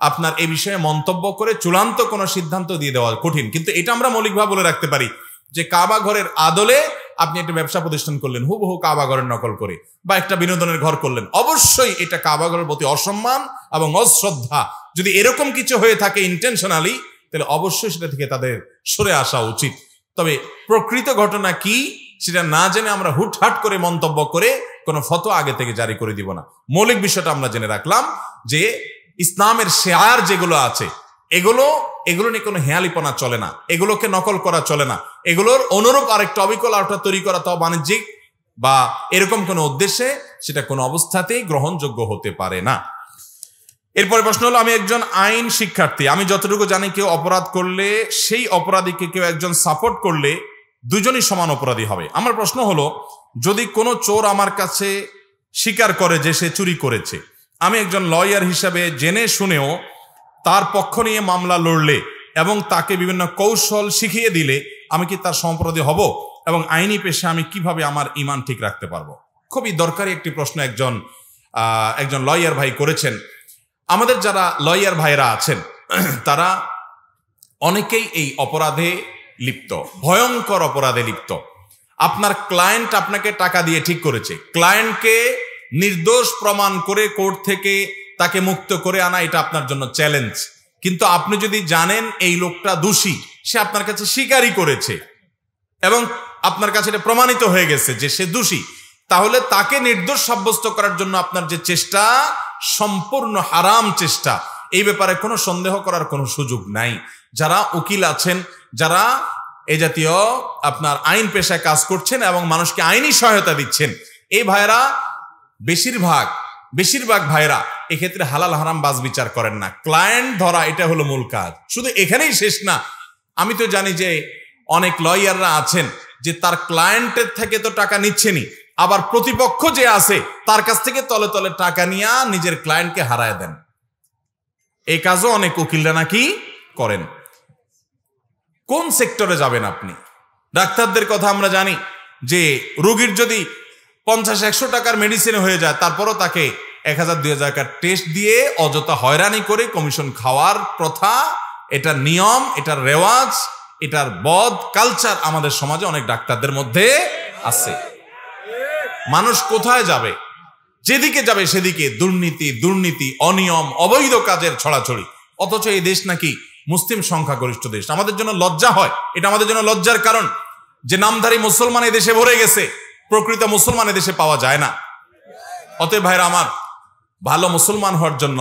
আপনার এই বিষয়ে মন্তব্য করে চূড়ান্ত কোনো সিদ্ধান্ত দিয়ে দেওয়া কঠিন। কিন্তু এটা আমরা মৌলিকভাবে বলে রাখতে পারি যে কাবা ঘরের আদলে আপনি একটা ব্যবসা প্রতিষ্ঠান করলেন হুবহু কাবা ঘরের নকল করে, বা একটা বিনোদনের ঘর করলেন, অবশ্যই এটা কাবা ঘরের প্রতি অসম্মান এবং অশ্রদ্ধা। যদি এরকম কিছু হয়ে থাকে ইন্টেনশনালি, তাহলে অবশ্যই সেটা থেকে তাদের সরে আসা উচিত। তবে প্রকৃত ঘটনা কি সেটা না জেনে আমরা হুটহাট করে মন্তব্য করে কোনো ফতোয়া আগে থেকে জারি করে দিব না। মৌলিক বিষয়টা আমরা জেনে রাখলাম যে ইসলামের শেয়ার যেগুলো আছে এগুলো নিয়ে কোনো হেয়ালিপনা চলে না, এগুলোকে নকল করা চলে না, এগুলোর অনুরূপ আরেকটা অবিকল আরেকটা তৈরি করা, তাও বাণিজ্যিক বা এরকম কোনো উদ্দেশ্যে, সেটা কোনো অবস্থাতেই গ্রহণযোগ্য হতে পারে না। এরপরে প্রশ্ন হলো, আমি একজন আইন শিক্ষার্থী, আমি যতটুকু জানি কেউ অপরাধ করলে সেই অপরাধীকে কেউ একজন সাপোর্ট করলে দুজনই সমান অপরাধী হবে। আমার প্রশ্ন হলো, যদি কোনো চোর আমার কাছে স্বীকার করে যে সে চুরি করেছে, আমি একজন লয়ার হিসাবে জেনে শুনেও তার পক্ষ নিয়ে মামলা লড়লে এবং তাকে বিভিন্ন কৌশল শিখিয়ে দিলে আমি কি তার সমঅপরাধী হব? এবং আইনি পেশা আমি কিভাবে আমার ঈমান ঠিক রাখতে পারবো? খুবই দরকারি একটি প্রশ্ন একজন লয়ার ভাই করেছেন। আমাদের যারা লয়ার ভাইরা আছেন তারা অনেকেই এই অপরাধে লিপ্ত, ভয়ঙ্কর অপরাধে লিপ্ত। আপনার ক্লায়েন্ট আপনাকে টাকা দিয়ে ঠিক করেছে, ক্লায়েন্টকে নির্দোষ প্রমাণ করে কোর্ট থেকে তাকে মুক্ত করে আনা এটা আপনার জন্য চ্যালেঞ্জ। কিন্তু আপনি যদি জানেন এই লোকটা দোষী, সে আপনার কাছে স্বীকারই করেছে এবং আপনার কাছে এটা প্রমাণিত হয়ে গেছে যে সে দোষী, তাহলে তাকে নির্দোষ সাব্যস্ত করার জন্য আপনার যে চেষ্টা সম্পূর্ণ হারাম চেষ্টা, এই ব্যাপারে কোনো সন্দেহ করার কোনো সুযোগ নাই। যারা উকিল আছেন, যারা এই জাতীয় আপনার আইন পেশায় কাজ করছেন এবং মানুষকে আইনি সহায়তা দিচ্ছেন, এই ভাইরা বেশিরভাগ ভাইরা এক্ষেত্রে হালাল হারাম বাজ বিচার করেন না। ক্লায়েন্ট ধরা এটা হলো মূল কাজ। শুধু এখানেই শেষ না, আমি তো জানি যে অনেক লয়াররা আছেন যে তার ক্লায়েন্টের থেকে তো টাকা নিচ্ছেনই, আবার প্রতিপক্ষ যে আছে তার কাছ থেকে তলে তলে টাকা নিয়ে নিজের ক্লায়েন্টকে হারায় দেন। এই কাজও অনেক উকিলরা নাকি করেন। কোন সেক্টরে যাবেন আপনি? ডাক্তারদের কথা আমরা জানি যে রোগীর যদি 50-100 টাকার মেডিসিন হয়ে যায়, তারপরও তাকে 1000-2000 টাকার টেস্ট দিয়ে অযথা হয়রানি করে কমিশন খাওয়ার প্রথা, এটার নিয়ম, এটার রেওয়াজ, এটার বদ কালচার আমাদের সমাজে অনেক ডাক্তারদের মধ্যে আছে। মানুষ কোথায় যাবে? যেদিকে যাবে সেদিকে দুর্নীতি, অনিয়ম, অবৈধ কাজের ছড়াছড়ি। অথচ এই দেশ নাকি মুসলিম সংখ্যাগরিষ্ঠ দেশ। আমাদের জন্য লজ্জা হয়, এটা আমাদের জন্য লজ্জার কারণ যে নামধারী মুসলমান এই দেশে ভরে গেছে, প্রকৃত মুসলমান এই দেশে পাওয়া যায় না। অতএব ভাইরা আমার, ভালো মুসলমান হওয়ার জন্য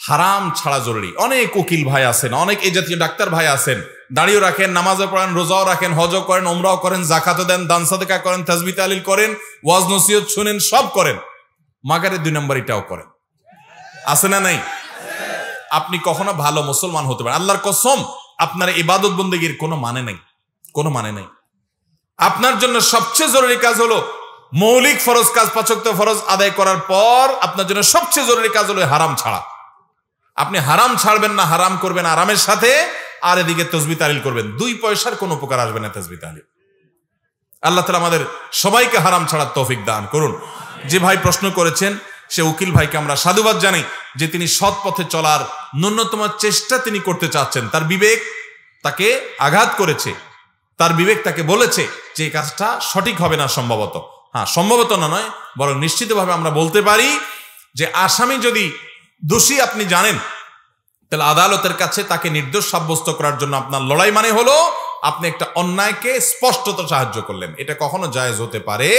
হারাম ছাড়া জরুরি। অনেক উকিল ভাই আছেন, অনেক এই জাতীয় ডাক্তার ভাই আছেন, দাঁড়িয়েও রাখেন, নামাজও পড়েন, রোজাও রাখেন, হজও করেন, উমরাও করেন, জাকাতও দেন, দান সাদেকা করেন, তাসবিহ তাহলিল করেন, ওয়াজ নসিহত শুনেন, সব করেন, মাগারে 2 নম্বরটাও করেন। আছে না নাই? আপনি কখনো ভালো মুসলমান হতে পারেন? আল্লাহর কসম, আপনার ইবাদত বন্দেগীর কোনো মানে নাই। আপনার জন্য সবচেয়ে জরুরি কাজ হলো মৌলিক ফরজ কাজ, 5 ওয়াক্ত ফরজ আদায় করার পর আপনার জন্য সবচেয়ে জরুরি কাজ হলো হারাম ছাড়া। আপনি হারাম ছাড়বেন না, হারাম করবেন আরামের সাথে, আর এদিকে তাসবিহ তাহলিল করবেন। 2 পয়সার কোনো উপকার আসবে না তাসবিহ তাহলিল। আল্লাহ তাআলা আমাদের সবাইকে হারাম ছাড়ার তৌফিক দান করুন। যে ভাই প্রশ্ন করেছেন সে উকিল ভাইকে আমরা সাধুবাদ জানাই যে তিনি সৎ পথে চলার ন্যূনতম চেষ্টা তিনি করতে চাচ্ছেন। তার বিবেক তাকে আঘাত করেছে, তার বিবেক তাকে বলেছে যে এই কাজটা সঠিক হবে না সম্ভবত। সম্ভবত নয়, বরং নিশ্চিতভাবে আমরা বলতে পারি যে আসামি যদি দোষী আপনি জানেন, তাহলে আদালতের কাছে তাকে নির্দোষ সাব্যস্ত করার জন্য আপনার লড়াই মানে হলো আপনি একটা অন্যায়কে স্পষ্টত সাহায্য করলেন। এটা কখনো জায়েজ হতে পারে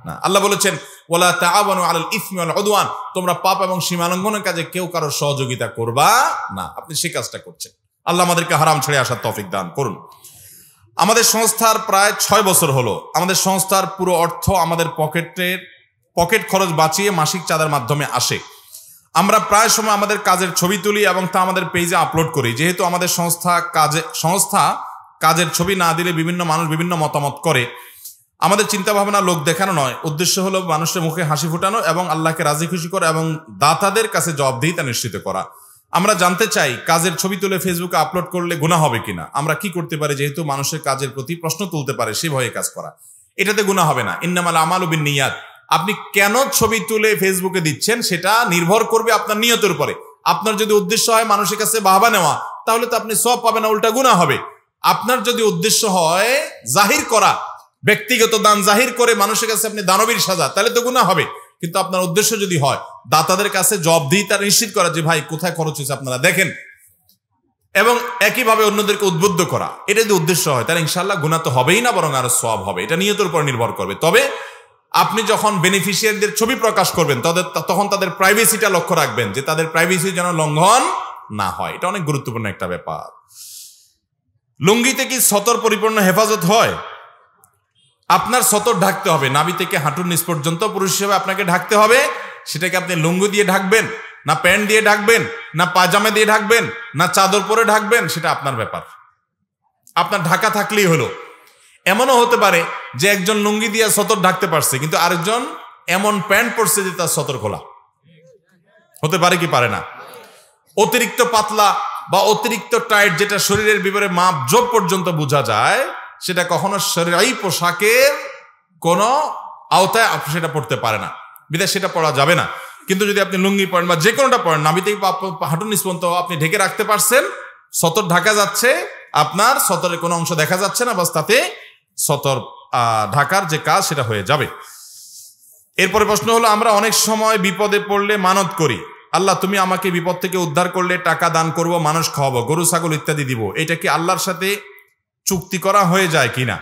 না। আল্লাহ বলেছেন, ওয়ালা তাআওয়ানু আলাল ইসমি ওয়াল উদওয়ান, তোমরা পাপ এবং সীমালঙ্ঘনের কাজে কেউ কারোর সহযোগিতা করবা না। আপনি সেই কাজটা করছেন। আল্লাহ আমাদেরকে হারাম ছেড়ে আসার তৌফিক দান করুন। আমাদের সংস্থার প্রায় 6 বছর হলো। আমাদের সংস্থার পুরো অর্থ আমাদের পকেট খরচ বাঁচিয়ে মাসিক চাঁদার মাধ্যমে আসে। আমরা প্রায় সময় আমাদের কাজের ছবি তুলি এবং তা আমাদের পেজে আপলোড করি। যেহেতু আমাদের সংস্থা কাজের ছবি না দিলে বিভিন্ন মানুষ বিভিন্ন মতামত করে, আমাদের চিন্তা ভাবনা লোক দেখানো নয়, উদ্দেশ্য হলো মানুষের মুখে হাসি ফোটানো এবং আল্লাহকে রাজি খুশি করা এবং দাতাদের কাছে জবাবদিহিতা নিশ্চিত করা। আমরা জানতে চাই, কাজের ছবি তুলে ফেসবুকে আপলোড করলে গুনাহ হবে কিনা, আমরা কি করতে পারি যেহেতু মানুষের কাজের প্রতি প্রশ্ন তুলতে পারে সে ভয়ে কাজ করা। এটাতে গুনাহ হবে না। ইন্নামাল আমালু বিন্নিয়াত। আপনি কেন ছবি তুলে ফেসবুকে দিচ্ছেন সেটা নির্ভর করবে আপনার নিয়তের উপরে। আপনার যদি উদ্দেশ্য হয় মানুষের কাছে বাহবা নেওয়া, তাহলে তো আপনি সওয়াব পাবেন না, উল্টা গুনাহ হবে। আপনার যদি উদ্দেশ্য হয় জাহির করা, ব্যক্তিগত দান জাহির করে মানুষের কাছে আপনি দানবীর সাজা, তাহলে তো গুনাহ হবে। কিন্তু আপনার উদ্দেশ্য যদি হয় দাতাদের কাছে জবাবদিহিতা নিশ্চিত করা যে ভাই কোথায় খরচ হয়েছে আপনারা দেখেন, এবং একইভাবে অন্যদেরকে উদ্বুদ্ধ করা, এটা যদি উদ্দেশ্য হয় তাহলে ইনশাআল্লাহ গুনাহ তো হবেই না, বরং আরো সওয়াব হবে। এটা নিয়তের উপর নির্ভর করবে। তবে আপনি যখন বেনিফিশিয়ারিদের ছবি প্রকাশ করবেন তখন তাদের প্রাইভেসিটা লক্ষ্য রাখবেন যে তাদের প্রাইভেসি যেন লঙ্ঘন না হয়। এটা অনেক গুরুত্বপূর্ণ একটা ব্যাপার। লুঙ্গিতে কি সতর পরিপূর্ণ হেফাজত হয়? আপনার সতর ঢাকতে হবে, নাভি থেকে হাঁটুর নিচ পর্যন্ত পুরুষ হিসেবে আপনাকে ঢাকতে হবে। সেটাকে আপনি লুঙ্গি দিয়ে ঢাকবেন না প্যান্ট দিয়ে ঢাকবেন, না পাজামা দিয়ে ঢাকবেন, না চাদর পরে ঢাকবেন, সেটা আপনার ব্যাপার। আপনার ঢাকা থাকলেই হলো। এমনও হতে পারে যে একজন লুঙ্গি দিয়ে সতর ঢাকতে পারছে, কিন্তু আরেকজন এমন প্যান্ট পরছে যে তার সতর খোলা। হতে পারে কি পারে না? অতিরিক্ত পাতলা বা অতিরিক্ত টাইট, যেটা শরীরের বিবরে মাপ জোপ পর্যন্ত বোঝা যায়, সেটা কখনো শরীয়ী পোশাকের কোনো আওতায় সেটা পড়তে পারে না, বিধায় সেটা পড়া যাবে না। কিন্তু যদি আপনি লুঙ্গি পরেন বা যে কোনোটা পরেন, নাভি থেকে হাঁটুর নিচ পর্যন্ত আপনি ঢেকে রাখতে পারছেন, সতর ঢাকা যাচ্ছে, আপনার সতরের কোনো অংশ দেখা যাচ্ছে না, বাস তাতে সতর ঢাকার যে কাজ সেটা হয়ে যাবে। এরপরে প্রশ্ন হলো, আমরা অনেক সময় বিপদে পড়লে মানত করি, আল্লাহ তুমি আমাকে বিপদ থেকে উদ্ধার করলে টাকা দান করব, মানুষ খাওয়াবো, গরু ছাগল ইত্যাদি দিব, এটা কি আল্লাহর সাথে চুক্তি করা হয়ে যায় কিনা?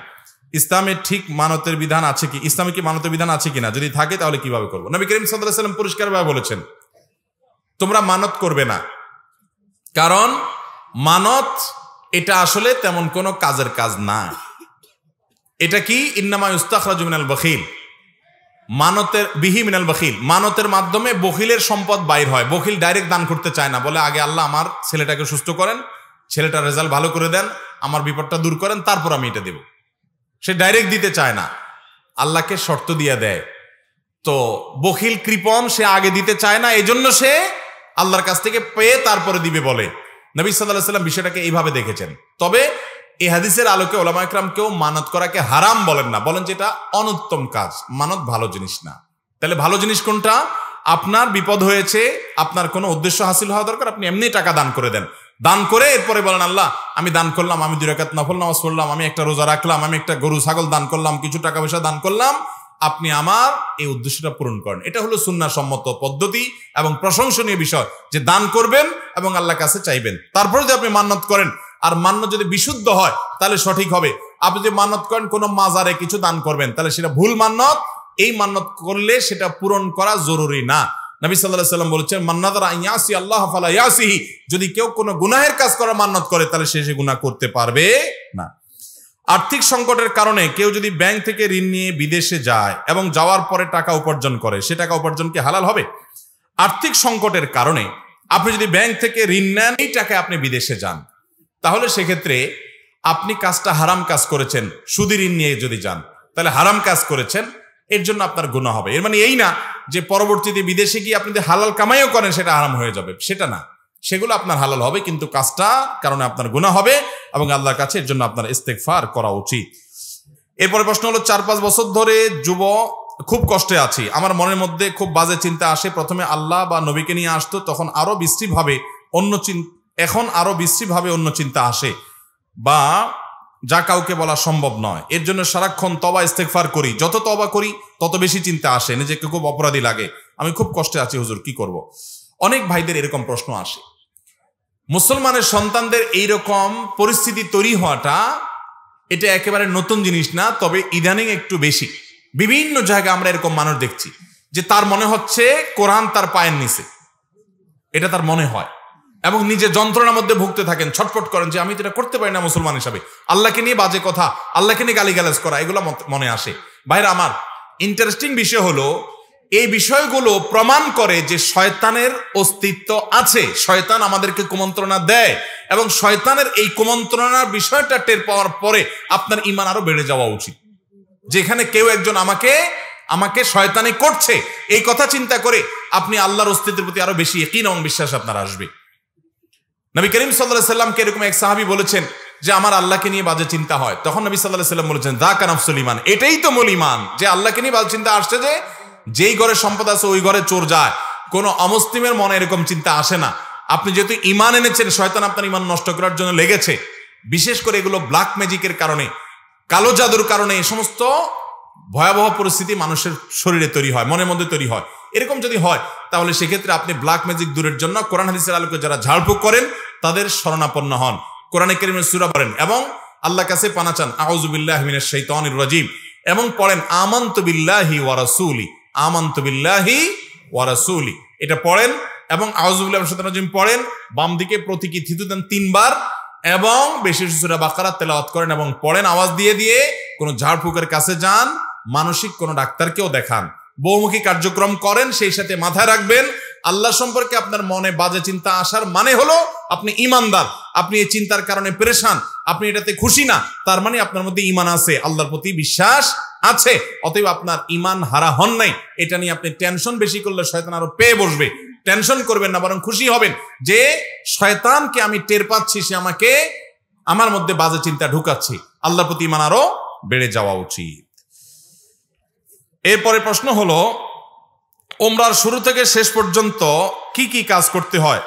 ইসলামে ঠিক মানতের বিধান আছে কি? ইসলামে কি মানতের বিধান আছে কিনা? যদি থাকে তাহলে কিভাবে করবো? নবী করিম সাল্লাল্লাহু আলাইহি ওয়াসাল্লাম পরিষ্কারভাবে বলেছেন, তোমরা মানত করবে না, কারণ মানত এটা আসলে তেমন কোনো কাজের কাজ না। এটা কি? ইন্নামা ইস্তাখরাজু মিনাল বখিল, মানতের বিহি মিনাল বখিল, মানতের মাধ্যমে বখিলের সম্পদ বাইর হয়। বখিল ডাইরেক্ট দান করতে চায় না, বলে আগে আল্লাহ আমার ছেলেটাকে সুস্থ করেন, ছেলেটার রেজাল্ট ভালো করে দেন, আমার বিপদটা দূর করেন, তারপর আমি এটা দেব। সে ডাইরেক্ট দিতে চায় না, আল্লাহকে শর্ত দিয়ে দেয়। তো বখিল কৃপণ, সে আগে দিতে চায় না, এজন্য সে আল্লাহর কাছ থেকে পেয়ে তারপরে দিবে বলে। নবী সাল্লাল্লাহু আলাইহি ওয়াসাল্লাম বিষয়টাকে এইভাবে দেখেছেন। তবে এই হাদিসের আলোকে ওলামা ইকরাম কেউ মানত করাকে হারাম বলেন না, বলেন যে এটা অনুত্তম কাজ, মানত ভালো জিনিস না। তাহলে ভালো জিনিস কোনটা? আপনার বিপদ হয়েছে, আপনার কোনো উদ্দেশ্য হাসিল হওয়া দরকার, আপনি এমনি টাকা দান করে দেন, দান করে এরপরে বলেন আল্লাহ আমি দান করলাম, আমি 2 রাকাত নফল নামাজ পড়লাম, আমি একটা রোজা রাখলাম, আমি একটা গরু ছাগল দান করলাম, কিছু টাকা পয়সা দান করলাম, আপনি আমার এই উদ্দেশ্যটা পূরণ করেন। এটা হলো সুন্নাহ সম্মত পদ্ধতি এবং প্রশংসনীয় বিষয়, যে দান করবেন এবং আল্লাহর কাছে চাইবেন। তারপরে যদি আপনি মান্নত করেন, আর মান্য যদি বিশুদ্ধ হয় তাহলে সঠিক হবে। আপনি যদি মান্নত করেন কোনো মাজারে কিছু দান করবেন, তাহলে সেটা ভুল মান্নত। এই মান্নত করলে সেটা পূরণ করা জরুরি না। নবী সাল্লাল্লাহু আলাইহি ওয়াসাল্লাম বলেছেন, মান নাযারা আন ইয়াসি আল্লাহ ফালা ইয়াসিহি, যদি কেউ কোনো গুনাহের কাজ করার মান্নত করে তাহলে সে গুনাহ করতে পারবে না। আর্থিক সংকটের কারণে কেউ যদি ব্যাংক থেকে ঋণ নিয়ে বিদেশে যায় এবং যাওয়ার পরে টাকা উপার্জন করে, সে টাকা উপার্জন কি হালাল হবে? আর্থিক সংকটের কারণে আপনি যদি ব্যাংক থেকে ঋণ নেন, এই টাকায় আপনি বিদেশে যান, তাহলে সেক্ষেত্রে আপনি কাজটা হারাম কাজ করেছেন। সুদি ঋণ নিয়ে যদি যান তাহলে হারাম কাজ করেছেন, এর জন্য আপনার গুনাহ হবে। এর মানে এই না যে পরবর্তীতে বিদেশে গিয়ে আপনি যদি হালাল কামাইও করেন সেটা হারাম হয়ে যাবে, সেটা না। সেগুলো আপনার হালাল হবে, কিন্তু কাজটা কারণে আপনার গুনাহ হবে এবং আল্লাহর কাছে এর জন্য আপনার ইস্তেগফার করা উচিত। এরপরে প্রশ্ন হলো, 4-5 বছর ধরে খুব কষ্টে আছি, আমার মনের মধ্যে খুব বাজে চিন্তা আসে। প্রথমে আল্লাহ বা নবীকে নিয়ে আসতো, তখন আরো বিশ্রীভাবে এখন আরো বিশ্রীভাবে অন্য চিন্তা আসে, বা যা কাউকে বলা সম্ভব নয়। এর জন্য সারাক্ষণ তওবা ইস্তেগফার করি, যত তওবা করি তত বেশি চিন্তা আসে, নিজেকে খুব অপরাধী লাগে, আমি খুব কষ্টে আছি হুজুর, কি করব? অনেক ভাইদের এরকম প্রশ্ন আসে। মুসলমানের সন্তানদের এইরকম পরিস্থিতি তৈরি হওয়াটা এটা একেবারে নতুন জিনিস না, তবে ইদানিং একটু বেশি। বিভিন্ন জায়গায় আমরা এরকম মানুষ দেখছি যে তার মনে হচ্ছে কোরআন তার পায়ের নিচে, এটা তার মনে হয়, এবং নিজে যন্ত্রণার মধ্যে ভুগতে থাকেন, ছটফট করেন যে আমি তো এটা করতে পারি না মুসলমান হিসাবে। আল্লাহকে নিয়ে বাজে কথা, আল্লাহকে নিয়ে গালিগালাজ করা, এগুলো মনে আসে। ভাইরা আমার, ইন্টারেস্টিং বিষয় হলো এই বিষয়গুলো প্রমাণ করে যে শয়তানের অস্তিত্ব আছে, শয়তান আমাদেরকে কুমন্ত্রণা দেয়, এবং শয়তানের এই কুমন্ত্রণার বিষয়টা টের পাওয়ার পরে আপনার ঈমান আরো বেড়ে যাওয়া উচিত। যেখানে কেউ একজন আমাকে শয়তানি করছে, এই কথা চিন্তা করে আপনি আল্লাহর অস্তিত্বের প্রতি আরো বেশি ইয়াকিন এবং বিশ্বাস আপনার আসবে। নবী করিম সাল্লাল্লাহু আলাইহি ওয়াসাল্লামকে এরকম এক সাহাবী বলেছেন যে আমার আল্লাহকে নিয়ে বাজে চিন্তা হয়, তখন নবী সাল্লাল্লাহু আলাইহি ওয়াসাল্লাম বলেছেন যাকা নাফসুল ঈমান, এটাই তো মূল ঈমান, যে আল্লাহকে নিয়ে বাজে চিন্তা আসছে, যে যেই ঘরে সম্পদ আছে ওই ঘরে চোর যায়। কোনো অমুসলিমের মনে এরকম চিন্তা আসে না। আপনি যেহেতু ঈমান এনেছেন, শয়তান আপনার ঈমান নষ্ট করার জন্য লেগেছে। বিশেষ করে এগুলো ব্ল্যাক ম্যাজিকের কারণে, কালো জাদুর কারণে এই সমস্ত ভয়াবহ পরিস্থিতি মানুষের শরীরে তৈরি হয়, মনের মধ্যে তৈরি হয়। এরকম যদি হয় তাহলে সেক্ষেত্রে আপনি ব্ল্যাক ম্যাজিক দূরের জন্য কোরআন হাদিসের আলোকে যারা ঝাড়ফুঁক করেন তাদের শরণাপন্ন হন, কোরআনে কারীমের সূরা পড়েন এবং আল্লাহর কাছে পানা চান, আউযু বিল্লাহি মিনাশ শাইতানির রাজিম, এবং পড়েন আমানতু বিল্লাহি ওয়া রাসূলি, আমানতু বিল্লাহি ওয়া রাসূলি, এটা পড়েন, এবং আউযু বিল্লাহি মিনাশ শাইতানির রাজিম পড়েন। বাম দিকে প্রতীকী থিতু দেন 3 বার, এবং বেশি সূরা বাকারা তেলাওয়াত করেন এবং পড়েন আওয়াজ দিয়ে দিয়ে। কোনো ঝাড়ফুঁকের কাছে যান, মানসিক কোনো ডাক্তারকেও দেখান, বহুমুখী কার্যক্রম করেন, সেই সাথে মাথায় রাখবেন আল্লাহ সম্পর্কে আপনার মনে বাজে চিন্তা আসার মানে হলো আপনি ঈমানদার, আপনি এই চিন্তার কারণে পেরেশান, আপনি এটাতে খুশি না, তার মানে আপনার মধ্যে ঈমান আছে, আল্লাহর প্রতি বিশ্বাস আছে, অতএব আপনার ঈমান হারা হন নাই। এটা নিয়ে আপনি টেনশন বেশি করলে শয়তান আরো পেয়ে বসবে। টেনশন করবেন না, বরং খুশি হবেন যে শয়তানকে আমি টের পাচ্ছি, সে আমাকে আমার মধ্যে বাজে চিন্তা ঢুকাচ্ছে। আল্লাহর প্রতি ঈমান আরো বেড়ে যাওয়া উচিত। এরপরে প্রশ্ন হলো, উমরার শুরু থেকে শেষ পর্যন্ত কি কি কাজ করতে হয়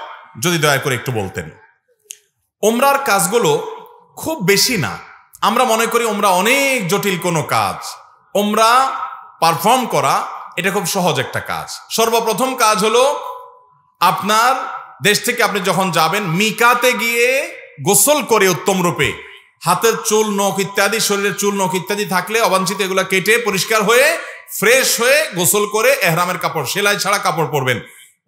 যদি দয়া করে একটু বলতেন। উমরার কাজগুলো খুব বেশি না, আমরা মনে করি উমরা অনেক জটিল কোনো কাজ। উমরা পারফর্ম করা এটা খুব সহজ একটা কাজ। সর্বপ্রথম কাজ হলো আপনার দেশ থেকে আপনি যখন যাবেন মিকাতে গিয়ে গোসল করে উত্তম রূপে, হাতের চুল নখ ইত্যাদি, শরীরের চুল নখ ইত্যাদি থাকলে অবাঞ্ছিত এগুলো কেটে পরিষ্কার হয়ে ফ্রেশ হয়ে গোসল করে এহরামের কাপড়, সেলাই ছাড়া কাপড় পরবেন,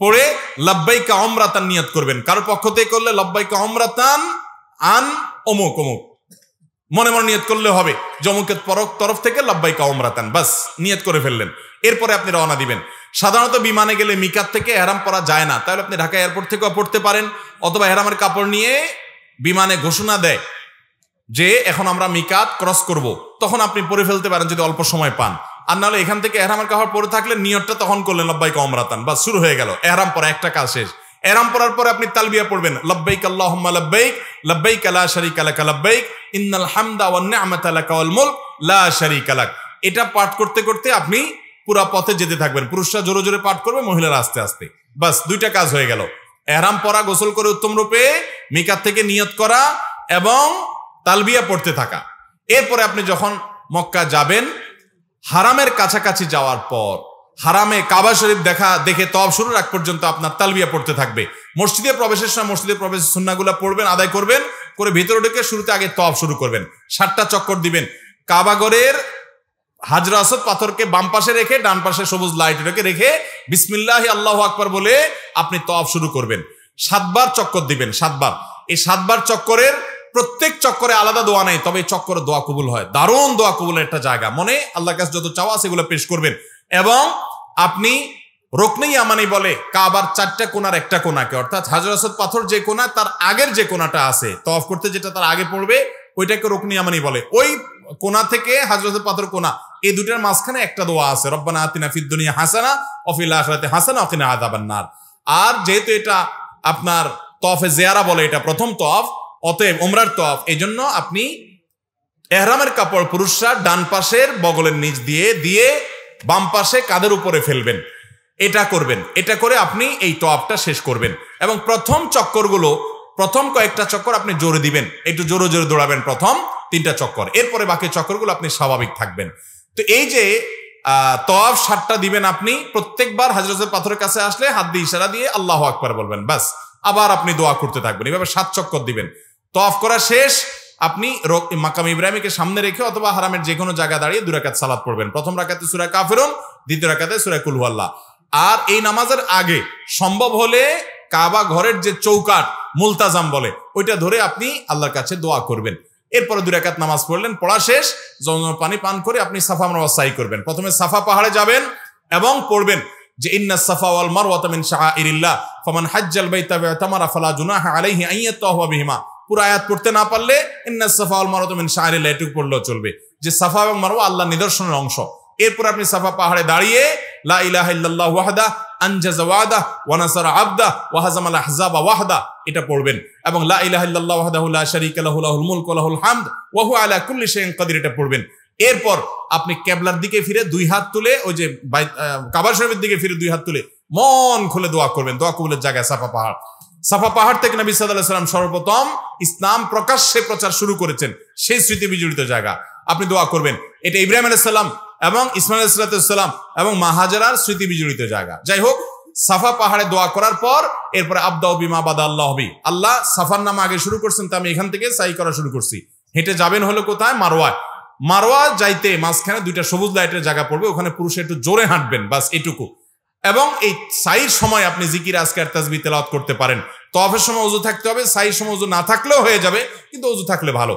পরে লাব্বাইকা উমরাতান নিয়ত করবেন। কারো পক্ষ থেকে করলে লাব্বাইকা উমরাতান আন অমুক অমুক মনে মনে নিয়ত করলে হবে, জমুকের তরফ থেকে লাব্বাইকা উমরাতান, বাস নিয়ত করে ফেললেন। এরপরে আপনি রওনা দিবেন। সাধারণত বিমানে গেলে মিকাত থেকে এহরাম পরা যায় না, তাহলে আপনি ঢাকা এয়ারপোর্ট থেকেও পড়তে পারেন, অথবা এহরামের কাপড় নিয়ে বিমানে ঘোষণা দেয় যে এখন আমরা মিকাত ক্রস করব, তখন আপনি পরে ফেলতে পারেন যদি অল্প সময় পান। আর নাহলে এখান থেকে এহরামের কাপড় পরে থাকলে নিয়তটা তখন করলেন লাব্বাইকা উমরাতান, বাস শুরু হয়ে গেল এহরাম পরা, একটা কাজ শেষ। এহরাম পরার পরে আপনি তালবিয়া পড়বেন, লাব্বাইক আল্লাহুম্মা লাব্বাইক, লাব্বাইক লা শারীকা লাক লাব্বাইক, ইন্নাল হামদা ওয়ান নি'মাতা লাকা ওয়াল মুলক লা শারীকা লাক। এটা পাঠ করতে করতে আপনি পুরা পথে যেতে থাকবেন। পুরুষরা জোরে জোরে পাঠ করবে, মহিলারা আস্তে আস্তে, বাস দুইটা কাজ হয়ে গেল। এহরাম পরা, গোসল করে উত্তম রূপে মিকাত থেকে নিয়ত করা এবং তালবিয়া পড়তে থাকা। এরপরে আপনি যখন মক্কা যাবেন, হারামের কাছাকাছি যাওয়ার পর হারামে কাবা শরীফ দেখে তওয়াফ শুরুর আগ পর্যন্ত আপনার তালবিয়া পড়তে থাকবে। মসজিদে প্রবেশের সময় মসজিদে প্রবেশের সুন্নাহগুলো পড়বেন, আদায় করবেন, করে ভিতরে ঢুকে শুরুতে আগে তওয়াফ শুরু করবেন। 7টা চক্কর দিবেন। কাবাগরের হাজরা আসওয়াদ পাথরকে বাম পাশে রেখে ডান পাশে সবুজ লাইট রেখে বিসমিল্লাহি আল্লাহু আকবার বলে আপনি তওয়াফ শুরু করবেন। 7 বার চক্কর দিবেন, 7 বার। এই 7 বার চক্করের প্রত্যেক চক্করে আলাদা দোয়া নেই, তবে এই চক্করে দোয়া কবুল হয়। দারুণ দোয়া কবুলের একটা জায়গা। মনে আল্লাহর কাছে যত চাওয়া সেগুলো পেশ করবেন। এবং আপনি রুকনে ইয়ামানি বলে কাবার 4টা কোণার একটা কোণাকে, অর্থাৎ হাজর আসওয়াদ পাথর যে কোণা তার আগের যে কোণাটা আছে তওয়াফ করতে, যেটা তার আগে পড়বে ওইটাকে রুকনে ইয়ামানি বলে। ওই কোণা থেকে হাজর আসওয়াদ পাথর কোণা, এই দুটার মাঝখানে একটা দোয়া আছে, রব্বানা আতিনা ফিদ দুনিয়া হাসানা ওয়া ফিল আখিরাতি হাসানা ওয়া কিনা আযাবান নার। আর যেহেতু এটা আপনার তওয়াফে জিয়ারা বলে, এটা প্রথম তওয়াফ, অতএব উমরার তওয়াফ, এজন্য আপনি ইহরামের কাপড় পুরুষরা ডান পাশের বগলের নিচ দিয়ে বাম পাশে কাঁধের উপরে ফেলবেন। এটা করবেন। এটা করে আপনি এই তওয়াফটা শেষ করবেন। এবং প্রথম চক্করগুলো, প্রথম কয়েকটা চক্কর আপনি জোরে দিবেন, একটু জোরে জোরে দৌড়াবেন প্রথম 3টা চক্কর। এরপরে বাকি চক্করগুলো আপনি স্বাভাবিক থাকবেন। তো এই যে তওয়াফ 7টা দিবেন আপনি, প্রত্যেকবার হাজরতের পাথরের কাছে আসলে হাত দিয়ে ইশারা দিয়ে আল্লাহু আকবার বলবেন, বাস। আবার আপনি দোয়া করতে থাকবেন, এভাবে 7 চক্কর দিবেন। তওয়াফ করা শেষ, আপনি মাকাম ইব্রাহিমকে সামনে রেখে অথবা হারামের যে কোনো জায়গা দাঁড়িয়ে 2 রাকাত সালাত পড়বেন। প্রথম রাকাতে সূরা কাফিরুন, দ্বিতীয় রাকাতে সূরা কুল হুয়াল্লাহ। আর এই নামাজের আগে সম্ভব হলে কাবা ঘরের যে চৌকাট মুলতাজাম বলে ওইটা ধরে আপনি আল্লাহর কাছে দোয়া করবেন। এরপরে 2 রাকাত নামাজ পড়লেন, পড়া শেষ, জমজম পানি পান করে আপনি সাফা মারওয়া সাই করবেন। প্রথমে সাফা পাহাড়ে যাবেন এবং পড়বেন যে ইন্নাস সাফা ওয়াল মারওয়াতা মিন শাআইরিল্লাহ ফামান হাজ্জাল বাইতা ওয়া তামারা ফালা জুনাহা আলাইহি আন ইয়াতাওয়াফা বিহিমা। পুরো আয়াত পড়তে না পারলে ইন্নাস সাফা ওয়াল মারওয়াতা মিন শাআইরিল্লাহ এটুকু পড়লেও চলবে, যে সাফা এবং মারওয়া আল্লাহর নিদর্শনের অংশ। এরপর আপনি সাফা পাহাড়ে দাঁড়িয়ে লা ইলাহা ইল্লাল্লাহু ওয়াহদা আনজাযা ওয়াদা ওয়া নাসারা আবদা ওয়া হাযামাল আহজাবা ওয়াহদা এটা পড়বেন। এবং লা ইলাহা ইল্লাল্লাহু ওয়াহদাহু লা শারীকা লাহু লাহুল মুলকু ওয়া লাহুল হামদ ওয়া হুয়া আলা কুল্লি শাইইন কাদির এটা পড়বেন। এরপর আপনি কিবলার দিকে ফিরে 2 হাত তুলে, ওই যে কাবা শরীফের দিকে ফিরে 2 হাত তুলে মন খুলে দোয়া করবেন। দোয়া কবুলের জায়গায় সাফা পাহাড়। সাফা পাহাড় থেকে নবী সাল্লাল্লাহু আলাইহি ওয়াসাল্লাম সর্বপ্রথম ইসলাম প্রকাশ্যে প্রচার শুরু করেছেন, সেই স্মৃতি বিজড়িত জায়গা। আপনি দোয়া করবেন। এটা ইব্রাহিম আলাইহিস সালাম এবং ইসমাঈল আলাইহিস সালাম এবং মা হাজেরার স্মৃতি বিজড়িত জায়গা। যাই হোক, সাফা পাহাড়ে দোয়া করার পর এরপরে আবদাউ বিমা বাদা আল্লাহ বি, আল্লাহ সাফার নাম আগে শুরু করছেন, তো আমি এখান থেকে সাই করা শুরু করছি। হেঁটে যাবেন হলো কোথায়? মারওয়ায়। মারওয়া যাইতে মাঝখানে 2টা সবুজ লাইটের জায়গা পড়বে, ওখানে পুরুষে একটু জোরে হাঁটবেন, বাস এটুকু। এবং এই সাইর সময় আপনি জিকির আজকার তাসবিহ তেলাওয়াত করতে পারেন। তওয়াফের সময় ওযু থাকতে হবে, সাইর সময় ওযু না থাকলেও হয়ে যাবে, কিন্তু ওযু থাকলে ভালো।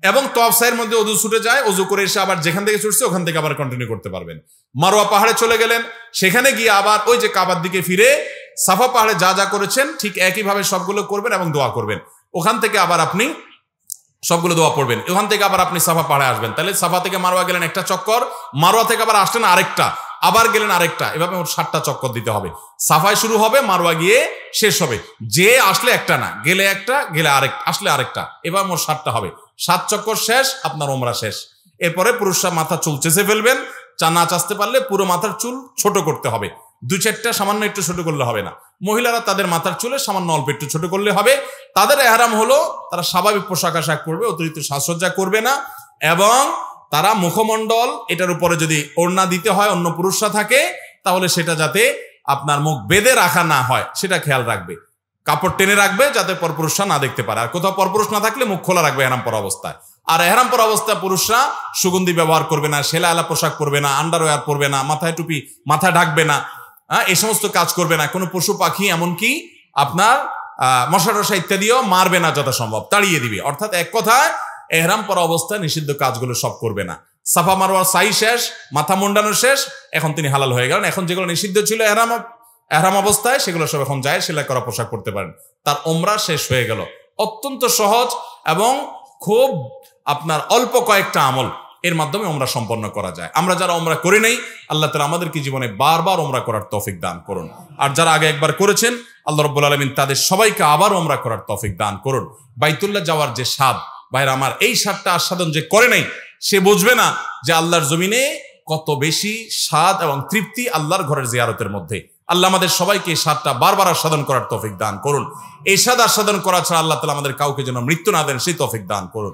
এবং তওয়াফ সাইয়ের মধ্যে ওযু ছুটে যায়, ওযু করে এসে আবার যেখান থেকে ছুটছে ওখান থেকে আবার কন্টিনিউ করতে পারবেন। মারওয়া পাহাড়ে চলে গেলেন, সেখানে গিয়ে আবার ওই যে কাবার দিকে ফিরে সাফা পাহাড়ে যা যা করেছেন ঠিক একইভাবে সবগুলো করবেন এবং দোয়া করবেন। ওখান থেকে আবার আপনি সবগুলো দোয়া পড়বেন। ওখান থেকে আবার আপনি সাফা পাহাড়ে আসবেন। তাহলে সাফা থেকে মারোয়া গেলেন একটা চক্কর, মারোয়া থেকে আবার আসলেন আরেকটা, আবার গেলেন আরেকটা, এভাবে 7টা চক্কর দিতে হবে। সাফায় শুরু হবে, মারোয়া গিয়ে শেষ হবে। যে আসলে একটা না, গেলে একটা, গেলে আরেকটা, আসলে আরেকটা, এবার মোট 7টা হবে। 7 চক্কর শেষ, আপনার ওমরা শেষ। এরপরে পুরুষরা মাথা চুল চেঁচে ফেলবেন। না চাচতে পারলে পুরো মাথার চুল ছোট করতে হবে। 2-4টা সামান্য একটু ছোট করলে হবে না। মহিলারা তাদের মাথার চুলে সামান্য অল্প একটু ছোট করলে হবে। তাদের ইহরাম হলো তারা স্বাভাবিক পোশাক আশাক করবে, অতিরিক্ত সাজসজ্জা করবে না, এবং তারা মুখমণ্ডল, এটার উপরে যদি ওড়না দিতে হয় অন্য পুরুষরা থাকে তাহলে সেটা যাতে আপনার মুখ বেঁধে রাখা না হয় সেটা খেয়াল রাখবে। কাপড় টেনে রাখবে যাতে পরপুরুষরা না দেখতে পারে। আর কোথাও পরপুরুষ না থাকলে মুখ খোলা রাখবে ইহরাম পরা অবস্থায়। আর ইহরাম পরা অবস্থায় পুরুষরা সুগন্ধি ব্যবহার করবে না, সেলা আলা পোশাক পরবে না, আন্ডারওয়্যার পরবে না, মাথায় টুপি, মাথা ঢাকবে না, এই সমস্ত কাজ করবে না। কোনো পশু পাখি এমনকি আপনার মশা টশা ইত্যাদিও মারবে না, যথাসম্ভব তাড়িয়ে দিবে। অর্থাৎ এক কথায় ইহরাম পরা অবস্থায় নিষিদ্ধ কাজগুলো সব করবে না। সাফা মারওয়ার সাই শেষ, মাথা মুন্ডানো শেষ, এখন তিনি হালাল হয়ে গেলেন। এখন যেগুলো নিষিদ্ধ ছিল ইহরাম অবস্থায় সেগুলো সব এখন যায়, সেলাই করা পোশাক পরতে পারেন। তার ওমরা শেষ হয়ে গেল। অত্যন্ত সহজ এবং খুব আপনার অল্প কয়েকটা আমল এর মাধ্যমে ওমরা সম্পন্ন করা যায়। আমরা যারা ওমরা করি নাই, আল্লাহ তাআলা আমাদেরকে জীবনে বারবার ওমরা করার তৌফিক দান করুন। আর যারা আগে একবার করেছেন, আল্লাহ রাব্বুল আলামিন তাদের সবাইকে আবার ওমরা করার তৌফিক দান করুন। বাইতুল্লাহ যাওয়ার যে স্বাদ, ভাইরা আমার, এই স্বাদটা আস্বাদন যে করে নাই সে বুঝবে না যে আল্লাহর জমিনে কত বেশি স্বাদ এবং তৃপ্তি আল্লাহর ঘরের জিয়ারতের মধ্যে। আল্লাহ আমাদের সবাইকে এই স্বাদটা বারবার আস্বাদন করার তৌফিক দান করুন। এই স্বাদ আস্বাদন করা ছাড়া আল্লাহ তাআলা আমাদের কাউকে যেন মৃত্যু না দেন সেই তৌফিক দান করুন।